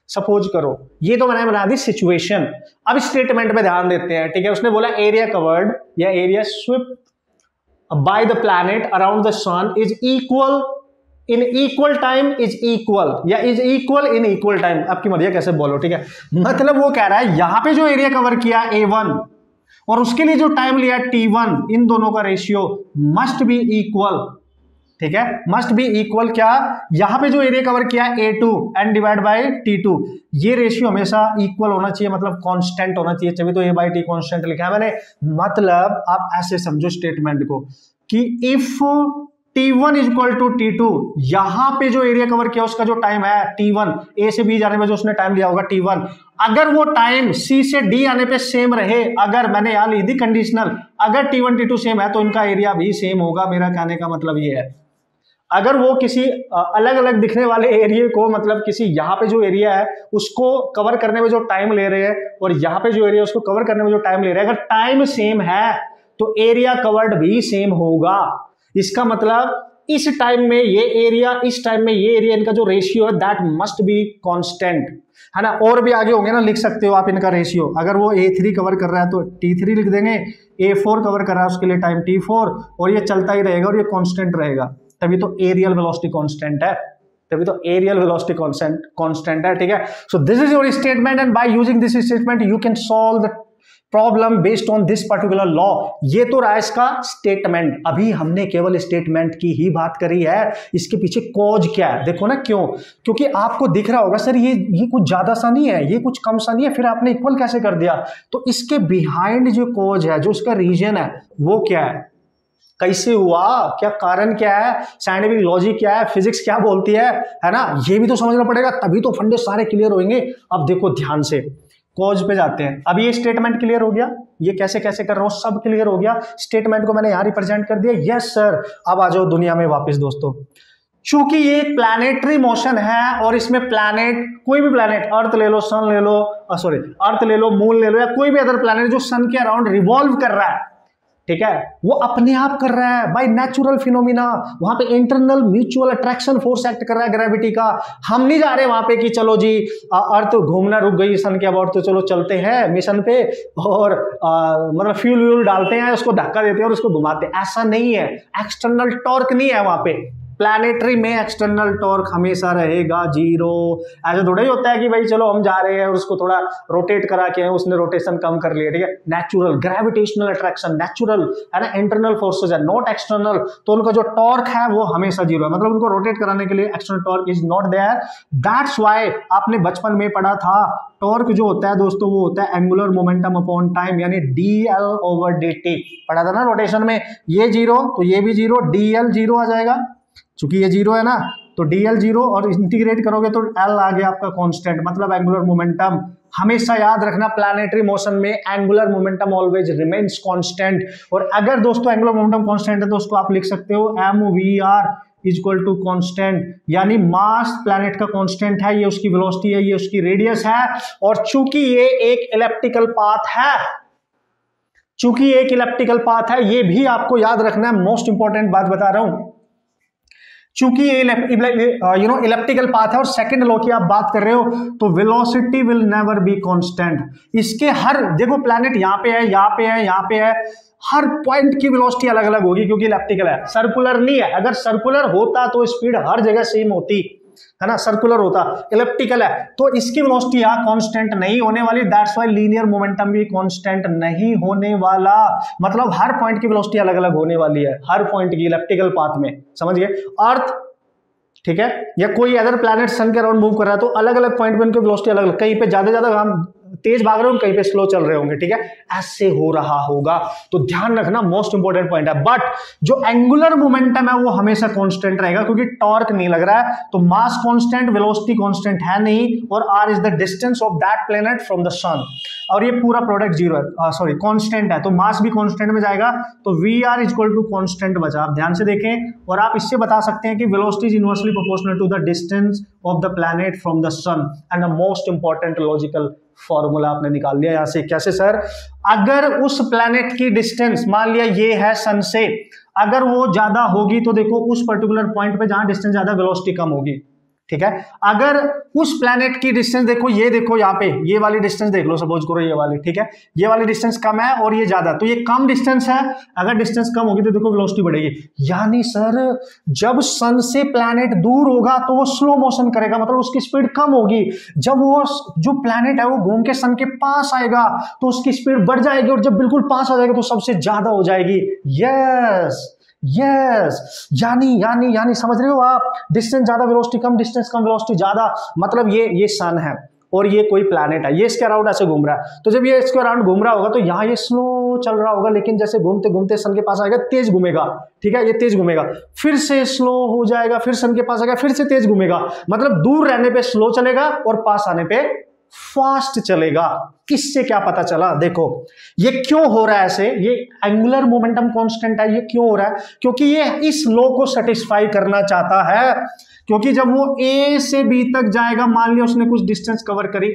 सपोज करो ये तो मैंने बना दी सिचुएशन। अब स्टेटमेंट पे ध्यान देते हैं, ठीक है। उसने बोला एरिया कवर्ड या area swept by the planet around the sun is equal in equal time, is equal या is equal in equal time, आपकी मर्जी कैसे बोलो, ठीक है। मतलब वो कह रहा है यहां पे जो एरिया कवर किया A1 और उसके लिए जो टाइम लिया T1, इन दोनों का रेशियो मस्ट बी इक्वल, ठीक है, मस्ट बी इक्वल क्या, यहां पे जो एरिया कवर किया A2 n divide by T2, ये रेशियो हमेशा इक्वल होना चाहिए, मतलब कांस्टेंट होना चाहिए, तभी तो A बाई T कांस्टेंट लिखा है मैंने। मतलब आप ऐसे समझो स्टेटमेंट को कि if T1 is equal to T2, यहां पे जो एरिया कवर किया उसका जो टाइम है T1, A से B जाने में जो उसने टाइम लिया होगा T1, अगर वो टाइम C से D आने पे सेम रहे, अगर मैंने यहां ली थी कंडीशनल, अगर T1 T2 सेम है तो इनका एरिया भी सेम होगा। मेरा कहने का मतलब ये है, अगर वो किसी अलग अलग दिखने वाले एरिया को, मतलब किसी यहाँ पे जो एरिया है उसको कवर करने में जो टाइम ले रहे हैं और यहाँ पे जो एरिया उसको कवर करने में जो टाइम ले रहे हैं, अगर टाइम सेम है तो एरिया कवर्ड भी सेम होगा। इसका मतलब इस टाइम में ये एरिया, इस टाइम में ये एरिया, इनका जो रेशियो है दैट मस्ट बी कांस्टेंट, है ना। और भी आगे होंगे ना, लिख सकते हो आप इनका रेशियो। अगर वो A3 कवर कर रहा है तो T3 लिख देंगे, A4 कवर कर रहा है उसके लिए टाइम T4, और ये चलता ही रहेगा और ये कांस्टेंट रहेगा। तभी तो एरियल वेलोसिटी कांस्टेंट है, तभी तो एरियल वेलोसिटी कांस्टेंट है, ठीक है। सो this is your statement and by using this statement you can solve the problem based on this particular law. ये तो रहा इसका स्टेटमेंट। अभी हमने केवल स्टेटमेंट की ही बात करी है, इसके पीछे कॉज क्या है देखो ना। क्यों? क्योंकि आपको दिख रहा होगा सर ये कुछ ज्यादा सा नहीं है, ये कुछ कम सा नहीं है, फिर आपने इक्वल कैसे कर दिया। तो इसके बिहाइंड जो कॉज है, जो इसका रीजन है, वो क्या है, कैसे हुआ, क्या कारण क्या है, साइंटिफिक लॉजिक क्या है, फिजिक्स क्या बोलती है ना, ये भी तो समझना पड़ेगा, तभी तो फंडे सारे क्लियर होंगे। अब देखो ध्यान से, कॉज पे जाते हैं। अब ये स्टेटमेंट क्लियर हो गया, ये कैसे कैसे कर रहा हूं सब क्लियर हो गया। स्टेटमेंट को मैंने यहां रिप्रेजेंट कर दिया, यस सर। अब आ जाओ दुनिया में वापस दोस्तों। चूंकि ये एक प्लैनेटरी मोशन है और इसमें प्लैनेट, कोई भी प्लैनेट, अर्थ ले लो, सन ले लो, अर्थ ले लो, मून ले लो, या कोई भी अदर प्लैनेट जो सन के अराउंड रिवॉल्व कर रहा है, ठीक है, वो अपने आप कर रहा है बाय नेचुरल फिनोमिना। वहां पे internal mutual attraction force act कर रहा है ग्रेविटी का। हम नहीं जा रहे वहां पे कि चलो जी अर्थ घूमना रुक गई सन के अबाउट, तो चलो चलते हैं मिशन पे और मतलब फ्यूल व्यूल डालते हैं, उसको धक्का देते हैं और उसको घुमाते हैं। ऐसा नहीं है, एक्सटर्नल टॉर्क नहीं है वहां पे। प्लैनेटरी में एक्सटर्नल टॉर्क हमेशा रहेगा जीरो। ऐसा थोड़ा ही होता है कि भाई चलो हम जा रहे हैं और उसको थोड़ा रोटेट करा के उसने रोटेशन कम कर लिया, ठीक है। नेचुरल ग्रेविटेशनल अट्रैक्शन, नेचुरल है ना, इंटरनल फोर्सेस है, नॉट एक्सटर्नल। तो उनका जो टॉर्क है वो हमेशा जीरो है, मतलब उनको रोटेट कराने के लिए external torque is not there. That's why आपने बचपन में पढ़ा था, टॉर्क जो होता है दोस्तों वो होता है एंगुलर मोमेंटम अपॉन टाइम, यानी dl/dt। पढ़ा था ना रोटेशन में, ये जीरो तो ये भी जीरो, dl जीरो आ जाएगा, चूंकि ये जीरो है ना, तो dl जीरो, और इंटीग्रेट करोगे तो l आ गया आपका कांस्टेंट, मतलब एंगुलर मोमेंटम। हमेशा याद रखना प्लैनेटरी मोशन में angular momentum always remains constant. और अगर दोस्तों एंगुलर मोमेंटम कांस्टेंट है तो उसको आप लिख सकते हो mvr इक्वल टू कांस्टेंट, यानी मास प्लैनेट का कांस्टेंट है, ये उसकी वेलोसिटी है, ये उसकी रेडियस है। और चूंकि ये एक इलेप्टिकल पाथ है, चूंकि एक इलेप्टिकल पाथ है, ये भी आपको याद रखना है, मोस्ट इंपॉर्टेंट बात बता रहा हूं। चूंकि ये इलेप्टिकल पाथ है और सेकंड लॉ की आप बात कर रहे हो, तो velocity will never be constant. इसके हर, देखो प्लैनेट यहाँ पे है, यहाँ पे है, यहाँ पे है, हर पॉइंट की वेलोसिटी अलग अलग होगी क्योंकि इलेप्टिकल है, सर्कुलर नहीं है। अगर सर्कुलर होता तो स्पीड हर जगह सेम होती, है ना, सर्कुलर होता। इलेप्टिकल है तो इसकी वेलोसिटी यहाँ कांस्टेंट नहीं होने वाली, दैट्स व्हाई लीनियर मोमेंटम भी कांस्टेंट नहीं होने वाला। मतलब हर पॉइंट की वेलोसिटी अलग अलग होने वाली है, हर पॉइंट की इलेप्टिकल पाथ में, समझ गए। अर्थ, ठीक है, या कोई अदर प्लैनेट सन के अराउंड मूव कर रहा है तो अलग अलग पॉइंट पे उनकी वेलोसिटी अलग अलग, कहीं पे ज्यादा हम तेज भाग रहे हो, कहीं पे स्लो चल रहे होंगे, ठीक है, ऐसे हो रहा होगा। तो ध्यान रखना, मोस्ट इंपॉर्टेंट पॉइंट है। बट जो एंगुलर मोमेंटम है वो हमेशा कांस्टेंट रहेगा क्योंकि टॉर्क नहीं लग रहा है, तो मास कांस्टेंट, वेलोसिटी कांस्टेंट है नहीं, और r is the distance of that planet from the sun, और ये पूरा प्रोडक्ट जीरो है, सॉरी कांस्टेंट है, तो मास भी कांस्टेंट में जाएगा, तो Vr इक्वल टू कांस्टेंट बचा। आप ध्यान से देखें, और आप इससे बता सकते हैं कि velocity is inversely proportional to the distance of the planet from the sun. And the most important logical formula आपने निकाल लिया यहां से। कैसे सर? अगर उस प्लैनेट की डिस्टेंस, मान लिया ये है सन से, अगर वो ज्यादा होगी तो देखो उस पर्टिकुलर पॉइंट पे जहां डिस्टेंस ज्यादा वेलोसिटी कम होगी, ठीक है। अगर उस प्लैनेट की डिस्टेंस देखो, ये देखो यहाँ पे ये वाली डिस्टेंस देख लो, सपोज करो ये वाली, ठीक है, ये वाली डिस्टेंस कम है और ये ज्यादा, तो ये कम डिस्टेंस है, अगर डिस्टेंस कम होगी तो देखो वेलोसिटी बढ़ेगी। यानी सर जब सन से प्लैनेट दूर होगा तो वो स्लो मोशन करेगा, मतलब उसकी स्पीड कम होगी। जब वो जो प्लैनेट है वो घूम के सन के पास आएगा तो उसकी स्पीड बढ़ जाएगी, और जब बिल्कुल पास आ जाएगा तो सबसे ज्यादा हो जाएगी। यस, यस, यानी समझ रहे हो आप, डिस्टेंस ज्यादा वेलोसिटी कम, डिस्टेंस कम वेलोसिटी ज्यादा, मतलब ये सन है और ये कोई प्लैनेट है, ये इसके अराउंड ऐसे घूम रहा है। तो जब ये इसके अराउंड घूम रहा होगा तो यहाँ ये स्लो चल रहा होगा, लेकिन जैसे घूमते घूमते सन के पास आएगा तेज घूमेगा, ठीक है, ये तेज घूमेगा, फिर से स्लो हो जाएगा, फिर सन के पास आएगा, फिर से तेज घूमेगा। मतलब दूर रहने पे स्लो चलेगा और पास आने पे फास्ट चलेगा। किससे क्या पता चला? देखो ये क्यों हो रहा है ऐसे, ये एंगुलर मोमेंटम कांस्टेंट है। ये क्यों हो रहा है? क्योंकि ये इस लॉ को सेटिस्फाई करना चाहता है। क्योंकि जब वो ए से बी तक जाएगा, मान लिया उसने कुछ डिस्टेंस कवर करी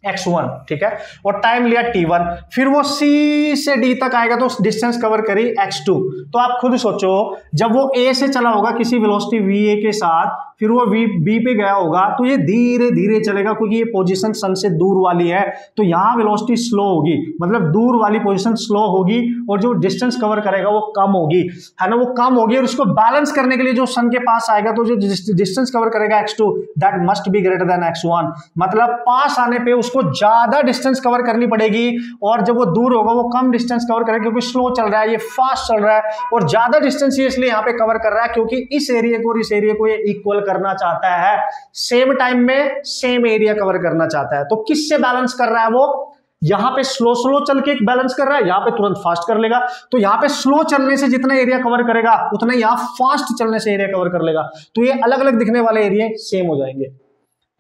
x1, ठीक है, और टाइम लिया t1, फिर वो c से d तक आएगा तो डिस्टेंस कवर करी x2। तो आप खुद सोचो, जब वो a से चला होगा किसी वेलोसिटी va के साथ, फिर वो b पे गया होगा, तो ये धीरे धीरे चलेगा, क्योंकि ये पोजीशन सन से दूर वाली है, तो यहां वेलोसिटी स्लो होगी, मतलब दूर वाली पोजीशन स्लो होगी, और जो डिस्टेंस कवर करेगा वो कम होगी, है ना, वो कम होगी। और उसको बैलेंस करने के लिए जो सन के पास आएगा, तो जो डिस्टेंस कवर करेगा x2, that must be greater than x1, मतलब पास आने पे उसको ज्यादा डिस्टेंस कवर करनी पड़ेगी, और जब वो दूर होगा वो कम डिस्टेंस कवर करेगा, क्योंकि स्लो चल रहा है, ये फास्ट चल रहा है, और ज्यादा डिस्टेंस ये इसलिए यहाँ पे कवर कर रहा है क्योंकि इस एरिया को और इस एरिया को ये इक्वल करना चाहता है, सेम टाइम में सेम एरिया कवर करना चाहता है। तो किससे बैलेंस कर रहा है वो? यहां पे स्लो चल के बैलेंस कर रहा है, यहां पे तुरंत फास्ट कर लेगा। तो यहां पे स्लो चलने से जितना एरिया कवर करेगा, उतना यहां फास्ट चलने से एरिया कवर कर लेगा। तो ये अलग अलग दिखने वाले एरिया सेम हो जाएंगे,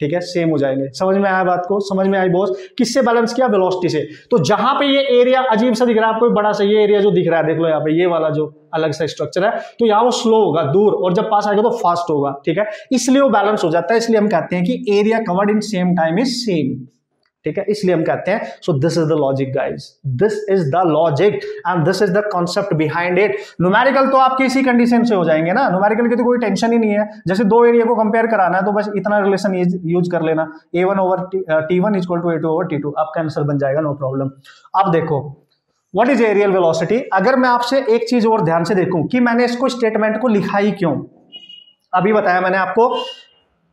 ठीक है, सेम हो जाएंगे। समझ में आया बात को? समझ में आई बॉस? किससे बैलेंस किया? वेलोसिटी से। तो जहां पे ये एरिया अजीब सा दिख रहा है आपको, बड़ा सा ये एरिया जो दिख रहा है, देख लो यहाँ पे ये वाला जो अलग सा स्ट्रक्चर है, तो यहाँ वो स्लो होगा दूर, और जब पास आएगा तो फास्ट होगा, ठीक है, इसलिए वो बैलेंस हो जाता है। इसलिए हम कहते हैं कि area covered in same time is same, ठीक है, इसलिए हम कहते हैं। सो this is the logic guys, this is the logic and this is the concept behind it. Numerical तो आपके इसी कंडीशन से हो जाएंगे ना, न्यूमेरिकल की तो कोई टेंशन ही नहीं है। जैसे दो एरिया को कंपेयर कराना है तो बस इतना रिलेशन यूज कर लेना, a1 over t1 equal to a2 over t2, आपका आंसर बन जाएगा, नो प्रॉब्लम। अब देखो व्हाट इज एरियल वेलोसिटी। अगर मैं आपसे एक चीज और ध्यान से देखूं कि मैंने इसको स्टेटमेंट को लिखा ही क्यों, अभी बताया मैंने आपको,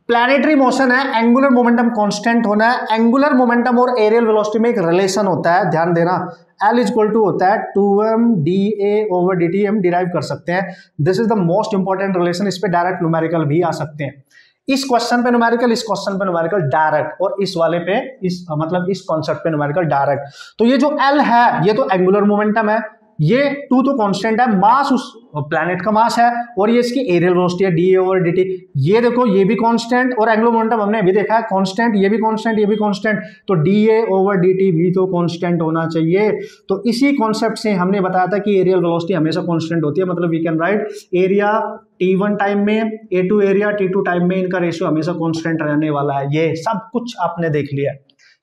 प्लैनेटरी मोशन है, एंगुलर मोमेंटम कांस्टेंट होना है। एंगुलर मोमेंटम और एरियल वेलोसिटी में एक रिलेशन होता है, ध्यान देना, L इक्वल टू होता है 2m dA ओवर dt, हम डिराइव कर सकते हैं। This is the most important relation, इस पे डायरेक्ट न्यूमेरिकल भी आ सकते हैं। इस क्वेश्चन पे न्यूमेरिकल, इस क्वेश्चन पे न्यूमेरिकल डायरेक्ट, और इस वाले पे इस मतलब इस कॉन्सेप्ट पे न्यूमेरिकल डायरेक्ट। तो ये जो L है ये तो एंगुलर मोमेंटम है, ये 2 तो कांस्टेंट है, मास उस प्लैनेट का मास है, और ये इसकी एरियल वेलोसिटी है dA ओवर dt। ये देखो ये भी कांस्टेंट, और एंगुलर मोमेंटम हमने अभी देखा है कांस्टेंट, ये भी कांस्टेंट, ये भी कांस्टेंट, तो dA ओवर dt भी तो कांस्टेंट होना चाहिए। तो इसी कॉन्सेप्ट से हमने बताया था कि एरियल वेलोसिटी हमेशा कांस्टेंट होती है, मतलब we can write area t1 time में, a2 एरिया t2 टाइम में, इनका रेशियो हमेशा कांस्टेंट रहने वाला है। ये सब कुछ आपने देख लिया,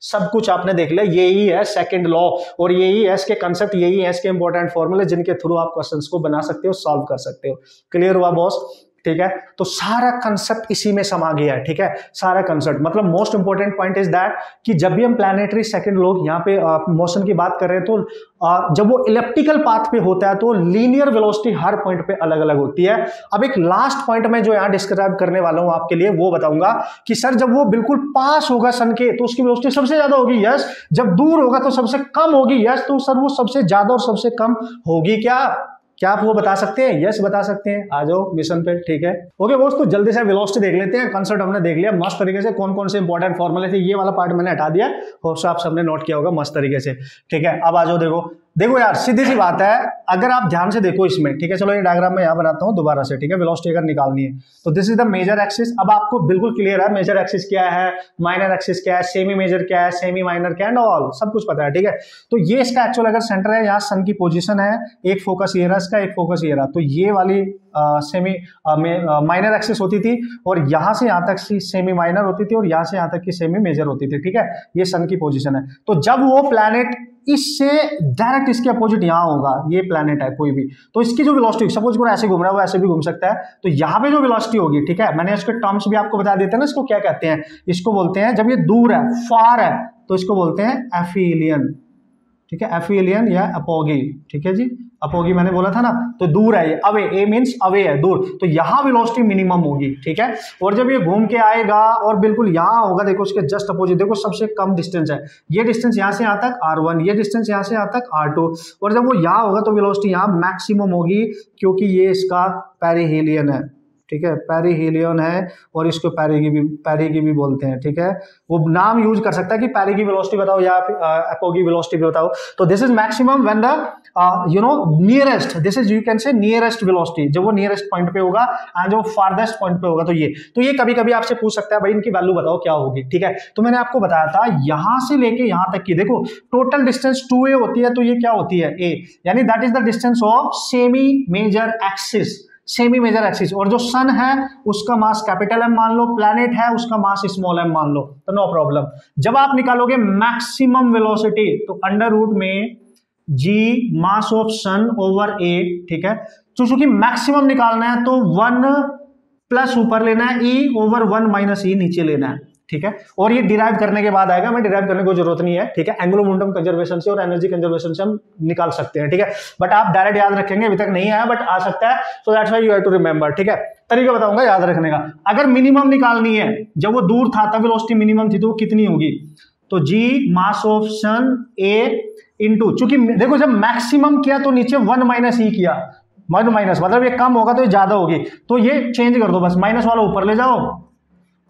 सब कुछ आपने देख लिया, यही है सेकंड लॉ, और यही है इसके कंसेप्ट, यही है इसके इंपॉर्टेंट फॉर्मूले जिनके थ्रू आप क्वेश्चंस को बना सकते हो, सॉल्व कर सकते हो। क्लियर हुआ बॉस? ठीक है, तो सारा कंसेप्ट इसी में समा गया है, ठीक है, सारा कंसेप्ट। मतलब most important point is that कि जब भी हम प्लैनेटरी सेकंड लॉ यहाँ पे मोशन की बात कर रहे हैं, तो जब वो इलेप्टिकल पाथ पे होता है तो लीनियर वेलोसिटी हर पॉइंट पे अलग अलग होती है। अब एक लास्ट पॉइंट में जो यहाँ डिस्क्राइब करने वाला हूं आपके लिए, वो बताऊंगा कि सर जब वो बिल्कुल पास होगा सन के तो उसकी वेलोसिटी सबसे ज्यादा होगी, यस। जब दूर होगा तो सबसे कम होगी, यस। तो सर वो सबसे ज्यादा और सबसे कम होगी क्या आप वो बता सकते हैं? यस बता सकते हैं, आ जाओ मिशन पे, ठीक है। ओके दोस्तों, जल्दी से वेलोसिटी देख लेते हैं। कंसेप्ट हमने देख लिया मस्त तरीके से, कौन कौन से इंपॉर्टेंट फॉर्मूले थे, ये वाला पार्ट मैंने हटा दिया, होप्स आप सबने नोट किया होगा मस्त तरीके से, ठीक है। अब आ जाओ, देखो यार सीधी सी बात है, अगर आप ध्यान से देखो इसमें, ठीक है, चलो ये डायग्राम में यहाँ बनाता हूँ दोबारा से, ठीक है। वेलोसिटी अगर निकालनी है तो this is the major axis. अब आपको बिल्कुल क्लियर है मेजर एक्सिस क्या है, माइनर एक्सिस क्या है, सेमी मेजर क्या है, सेमी माइनर क्या है, ऑल सब कुछ पता है, ठीक है। तो ये इसका एक्चुअल अगर सेंटर है, यहाँ सन की पोजीशन है, एक फोकस ये रहा इसका, एक फोकस ये रहा, तो ये वाली सेमी माइनर एक्सिस होती थी, और यहाँ से यहाँ तक सेमी माइनर होती थी, और यहाँ से यहाँ तक की सेमी मेजर होती थी, ठीक है। ये सन की पोजीशन है। तो जब वो प्लैनेट इससे डायरेक्ट इसके अपोजिट यहाँ होगा, ये प्लैनेट है कोई भी, तो इसकी जो वेलोसिटी, सपोज को ऐसे घूम रहा है, वो ऐसे भी घूम सकता है, तो यहाँ पे जो वेलोसिटी होगी, ठीक है, मैंने इसके टर्म्स भी आपको बता देते हैं ना, इसको क्या कहते हैं, इसको बोलते हैं, जब ये दूर है, फार है, तो इसको बोलते हैं एफिलियन, ठीक है, एफिलियन या अपोगी, ठीक है जी, अपोगी मैंने बोला था ना, तो दूर है ये, अवे, ए मींस अवे है, दूर, तो यहां वेलोसिटी मिनिमम होगी, ठीक है। और जब ये घूम के आएगा और बिल्कुल यहां होगा, देखो उसके जस्ट अपोजिट, देखो सबसे कम डिस्टेंस है, ये डिस्टेंस यहां से यहां तक r1, ये डिस्टेंस यहां से यहां तक r2, और जब वो यहां होगा तो वेलोसिटी यहां मैक्सिमम होगी, क्योंकि ये इसका पेरिहेलियन है, ठीक है, पेरिहेलियन है, और इसको पेरी की भी बोलते हैं, ठीक है। वो नाम यूज कर सकता है कि पेरी की वेलोसिटी बताओ या अपोगी वेलोसिटी बताओ। तो this is maximum when the nearest, this is you can से नियरेस्ट वेलोसिटी, जब वो नियरेस्ट पॉइंट पे होगा एंड जो फारदेस्ट पॉइंट पे होगा, तो ये कभी कभी आपसे पूछ सकता है भाई इनकी वैल्यू बताओ क्या होगी, ठीक है। तो मैंने आपको बताया था यहां से लेके यहां तक की, देखो टोटल डिस्टेंस 2a होती है, तो ये क्या होती है, a, यानी that is the distance of semi major axis, semi major axis. और जो सन है उसका मास कैपिटल एम मान लो, प्लैनेट है उसका मास स्मॉल एम मान लो, तो नो प्रॉब्लम। जब आप निकालोगे मैक्सिमम वेलोसिटी, तो अंडर रूट में g mass of sun over a, ठीक है। तो चूंकि मैक्सिमम निकालना है तो 1 प्लस ऊपर लेना है, e ओवर 1 माइनस e नीचे लेना है, ठीक है। और ये डिराइव करने के बाद आएगा, मैं डिराइव करने की जरूरत नहीं है, ठीक है। एंगुलर मोमेंटम कंजर्वेशन से और एनर्जी कंजर्वेशन से हम निकाल सकते हैं, ठीक है। बट आप डायरेक्ट याद रखेंगे, अभी तक नहीं आया बट आ सकता है, so that's why you have to remember, ठीक है। तरीका बताऊंगा याद रखने का। अगर मिनिमम निकालनी है, जब वो दूर था तब वेलोसिटी मिनिमम थी, तो वो कितनी होगी, तो g mass of sun a into, चूंकि देखो जब मैक्सिमम किया तो नीचे 1 माइनस e किया, 1 माइनस मतलब ये कम होगा तो ये ज्यादा होगी, तो ये चेंज कर दो बस, माइनस वाला ऊपर ले जाओ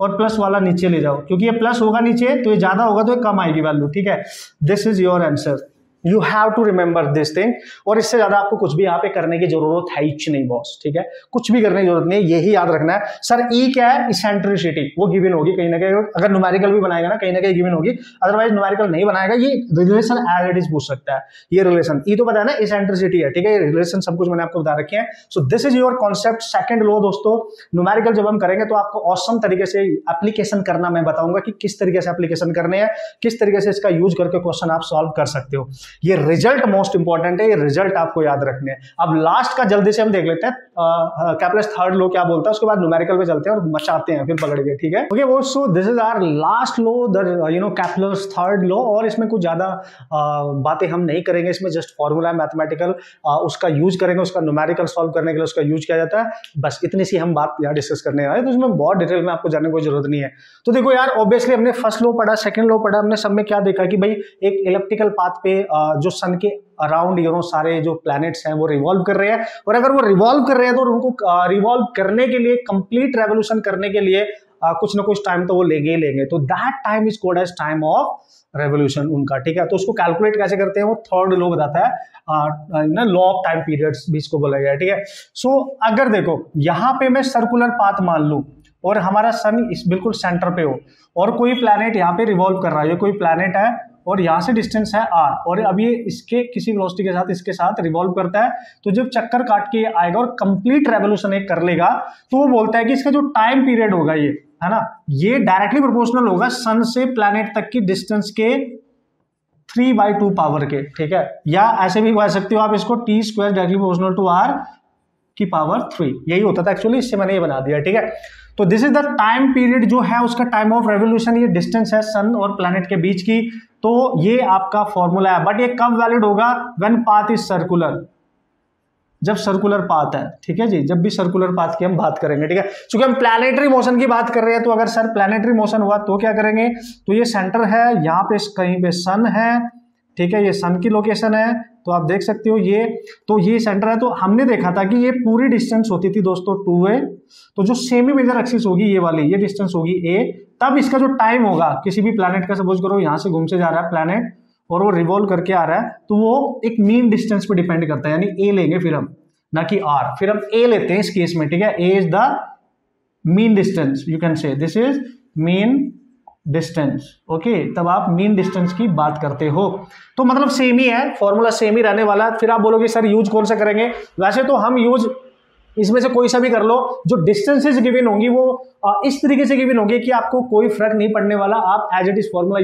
और प्लस वाला नीचे ले जाओ, क्योंकि ये प्लस होगा नीचे तो ये ज्यादा होगा तो ये कम आएगी वैल्यू, ठीक है। This is your answer, you have to remember this thing. और इससे ज्यादा आपको कुछ भी यहाँ पे करने की जरूरत है ही नहीं बॉस, ठीक है, कुछ भी करने की जरूरत नहीं है, यही याद रखना है। सर ई क्या है, इसेंट्रिसिटी, वो गिवन होगी कहीं ना कहीं, अगर न्यूमेरिकल भी बनाएगा ना कहीं ना कहीं गिवन होगी, अदरवाइज न्यूमेरिकल नहीं बनाएगा। ये रिलेशन एज इट इज पूछ सकता है, ये रिलेशन ई तो पता है ना, इसेंट्रिसिटी है, ठीक है, ये रिलेशन सब कुछ मैंने आपको बता रखे हैं। सो this is your concept second law दोस्तों। न्यूमेरिकल जब हम करेंगे तो आपको ऑसम तरीके से एप्लीकेशन करना मैं बताऊंगा कि किस तरीके से एप्लीकेशन करने हैं, किस तरीके से इसका यूज करके क्वेश्चन आप सॉल्व कर सकते हो। ये रिजल्ट मोस्ट इंपॉर्टेंट है, ये रिजल्ट आपको याद रखने हैं। अब लास्ट का जल्दी से हम देख लेते हैं, कैप्लर्स थर्ड लॉ क्या बोलता है, उसके बाद न्यूमेरिकल पे चलते हैं और मचाते हैं फिर पकड़ के, ठीक है। ओके वो, so this is our last law, the Kepler's third law. और इसमें कुछ ज्यादा बातें हम नहीं करेंगे, इसमें जस्ट फॉर्मूला मैथमेटिकल उसका यूज करेंगे, उसका न्यूमेरिकल सॉल्व करने के लिए उसका यूज किया जाता है, बस इतनी सी हम बात यहाँ डिस्कस करने आए, तो इसमें बहुत डिटेल में आपको जानने की जरूरत नहीं है। तो देखो यार, ऑब्वियसली हमने फर्स्ट लॉ पढ़ा, सेकंड लॉ पढ़ा, हमने सब में क्या देखा कि भाई एक इलेप्टिकल पाथ पे जो सन के अराउंड सारे जो प्लैनेट्स हैं वो रिवॉल्व कर रहे हैं, और अगर वो रिवॉल्व कर रहे हैं तो उनको रिवॉल्व करने के लिए, कंप्लीट रेवोल्यूशन करने के लिए कुछ ना कुछ टाइम तो वो लेंगे ही लेंगे, तो that time is called as time of revolution उनका, ठीक है। तो उसको कैलकुलेट कैसे करते हैं वो थर्ड लॉ बताता है, लॉ ऑफ टाइम पीरियड्स भी इसको बोला गया है, ठीक है। सो अगर देखो यहाँ पे मैं सर्कुलर पाथ मान लूं और हमारा सन इस बिल्कुल सेंटर पे हो, और कोई प्लैनेट यहाँ पे रिवॉल्व कर रहा है, ये कोई प्लैनेट है और यहाँ से डिस्टेंस है r, और अब ये इसके किसी वेलोसिटी के साथ इसके साथ रिवॉल्व करता है, तो जब चक्कर काट के आएगा और कंप्लीट रेवोल्यूशन एक कर लेगा, तो वो बोलता है कि इसका जो टाइम पीरियड होगा ये है ना, ये डायरेक्टली प्रोपोर्शनल होगा सन से प्लैनेट तक की डिस्टेंस के 3/2 पावर के, ठीक है। या ऐसे भी कह सकते हो आप इसको, t square directly proportional to r की पावर 3, यही होता था एक्चुअली, इससे मैंने ये बना दिया, ठीक है। तो this is the time period जो है उसका टाइम ऑफ रेवोल्यूशन, ये डिस्टेंस है सन और प्लैनेट के बीच की, तो ये आपका फॉर्मूला है। बट ये कब वैलिड होगा, व्हेन पाथ इज सर्कुलर, जब सर्कुलर पाथ है, ठीक है जी, जब भी सर्कुलर पाथ की हम बात करेंगे, ठीक है। क्योंकि हम प्लैनेटरी मोशन की बात कर रहे हैं, तो अगर सर प्लैनेटरी मोशन हुआ तो क्या करेंगे, तो ये सेंटर है, यहाँ पे कहीं पे सन है, ठीक है, ये सन की लोकेशन है, तो आप देख सकते हो ये, तो ये सेंटर है। तो हमने देखा था कि ये पूरी डिस्टेंस होती थी दोस्तों 2a, तो जो सेमी मेजर एक्सिस होगी ये वाली, ये डिस्टेंस होगी a, तब इसका जो टाइम होगा किसी भी प्लैनेट का, सपोज करो यहाँ से घूम से जा रहा है प्लैनेट और वो रिवॉल्व करके आ रहा है, तो वो एक मीन डिस्टेंस पे डिपेंड करता है, यानी a लेंगे फिर हम, ना कि r, फिर हम a लेते हैं इस केस में, ठीक है। a is the mean distance, you can से this is mean distance, okay, तब आप मीन डिस्टेंस की बात करते हो, तो मतलब सेम ही है, फॉर्मूला सेम ही रहने वाला। फिर आप बोलोगे सर यूज कौन सा करेंगे, वैसे तो हम यूज इसमें से कोई सा भी कर लो, जो डिस्टेंसेस गिवन होंगी वो इस तरीके से गिवन होगी कि आपको कोई फर्क नहीं पड़ने वाला, आप as it is formula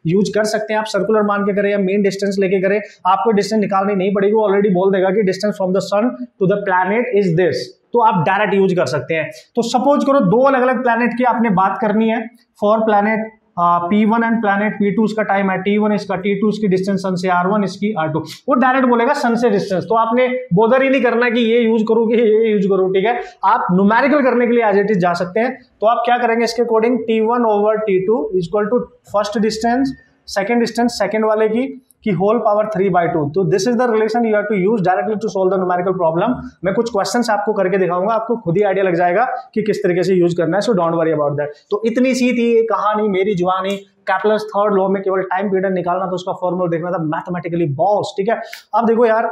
use कर सकते हैं। आप सर्कुलर मान के करें या मेन डिस्टेंस लेके करें, आपको डिस्टेंस निकालनी नहीं पड़ेगी, वो ऑलरेडी बोल देगा कि distance from the sun to the planet is this, तो आप डायरेक्ट यूज कर सकते हैं। तो सपोज करो दो अलग अलग प्लैनेट की आपने बात करनी है, for planet P1 and planet P2 इसका टाइम है T1 इसका, T2 इसकी डिस्टेंस सन से R1 इसकी R2, वो डायरेक्ट बोलेगा सन से डिस्टेंस। तो आपने बोदर ही नहीं करना कि ये यूज करो कि ये यूज करो, ठीक है। आप न्यूमेरिकल करने के लिए एज इट इज जा सकते हैं। तो आप क्या करेंगे इसके according, T1 over T2 equal to first distance second वाले की होल पावर 3/2। तो this is the relation you have to use directly to solve the numerical problem. मैं कुछ क्वेश्चंस आपको करके दिखाऊंगा, आपको खुद ही आइडिया लग जाएगा कि किस तरीके से यूज करना है। So don't worry about that. तो इतनी सी थी ये कहानी, मेरी जुबानी। कैपलर्स थर्ड लॉ में केवल टाइम पीरियड निकालना था, उसका फॉर्मूला देखना था मैथमेटिकली बॉस, ठीक है। अब देखो यार,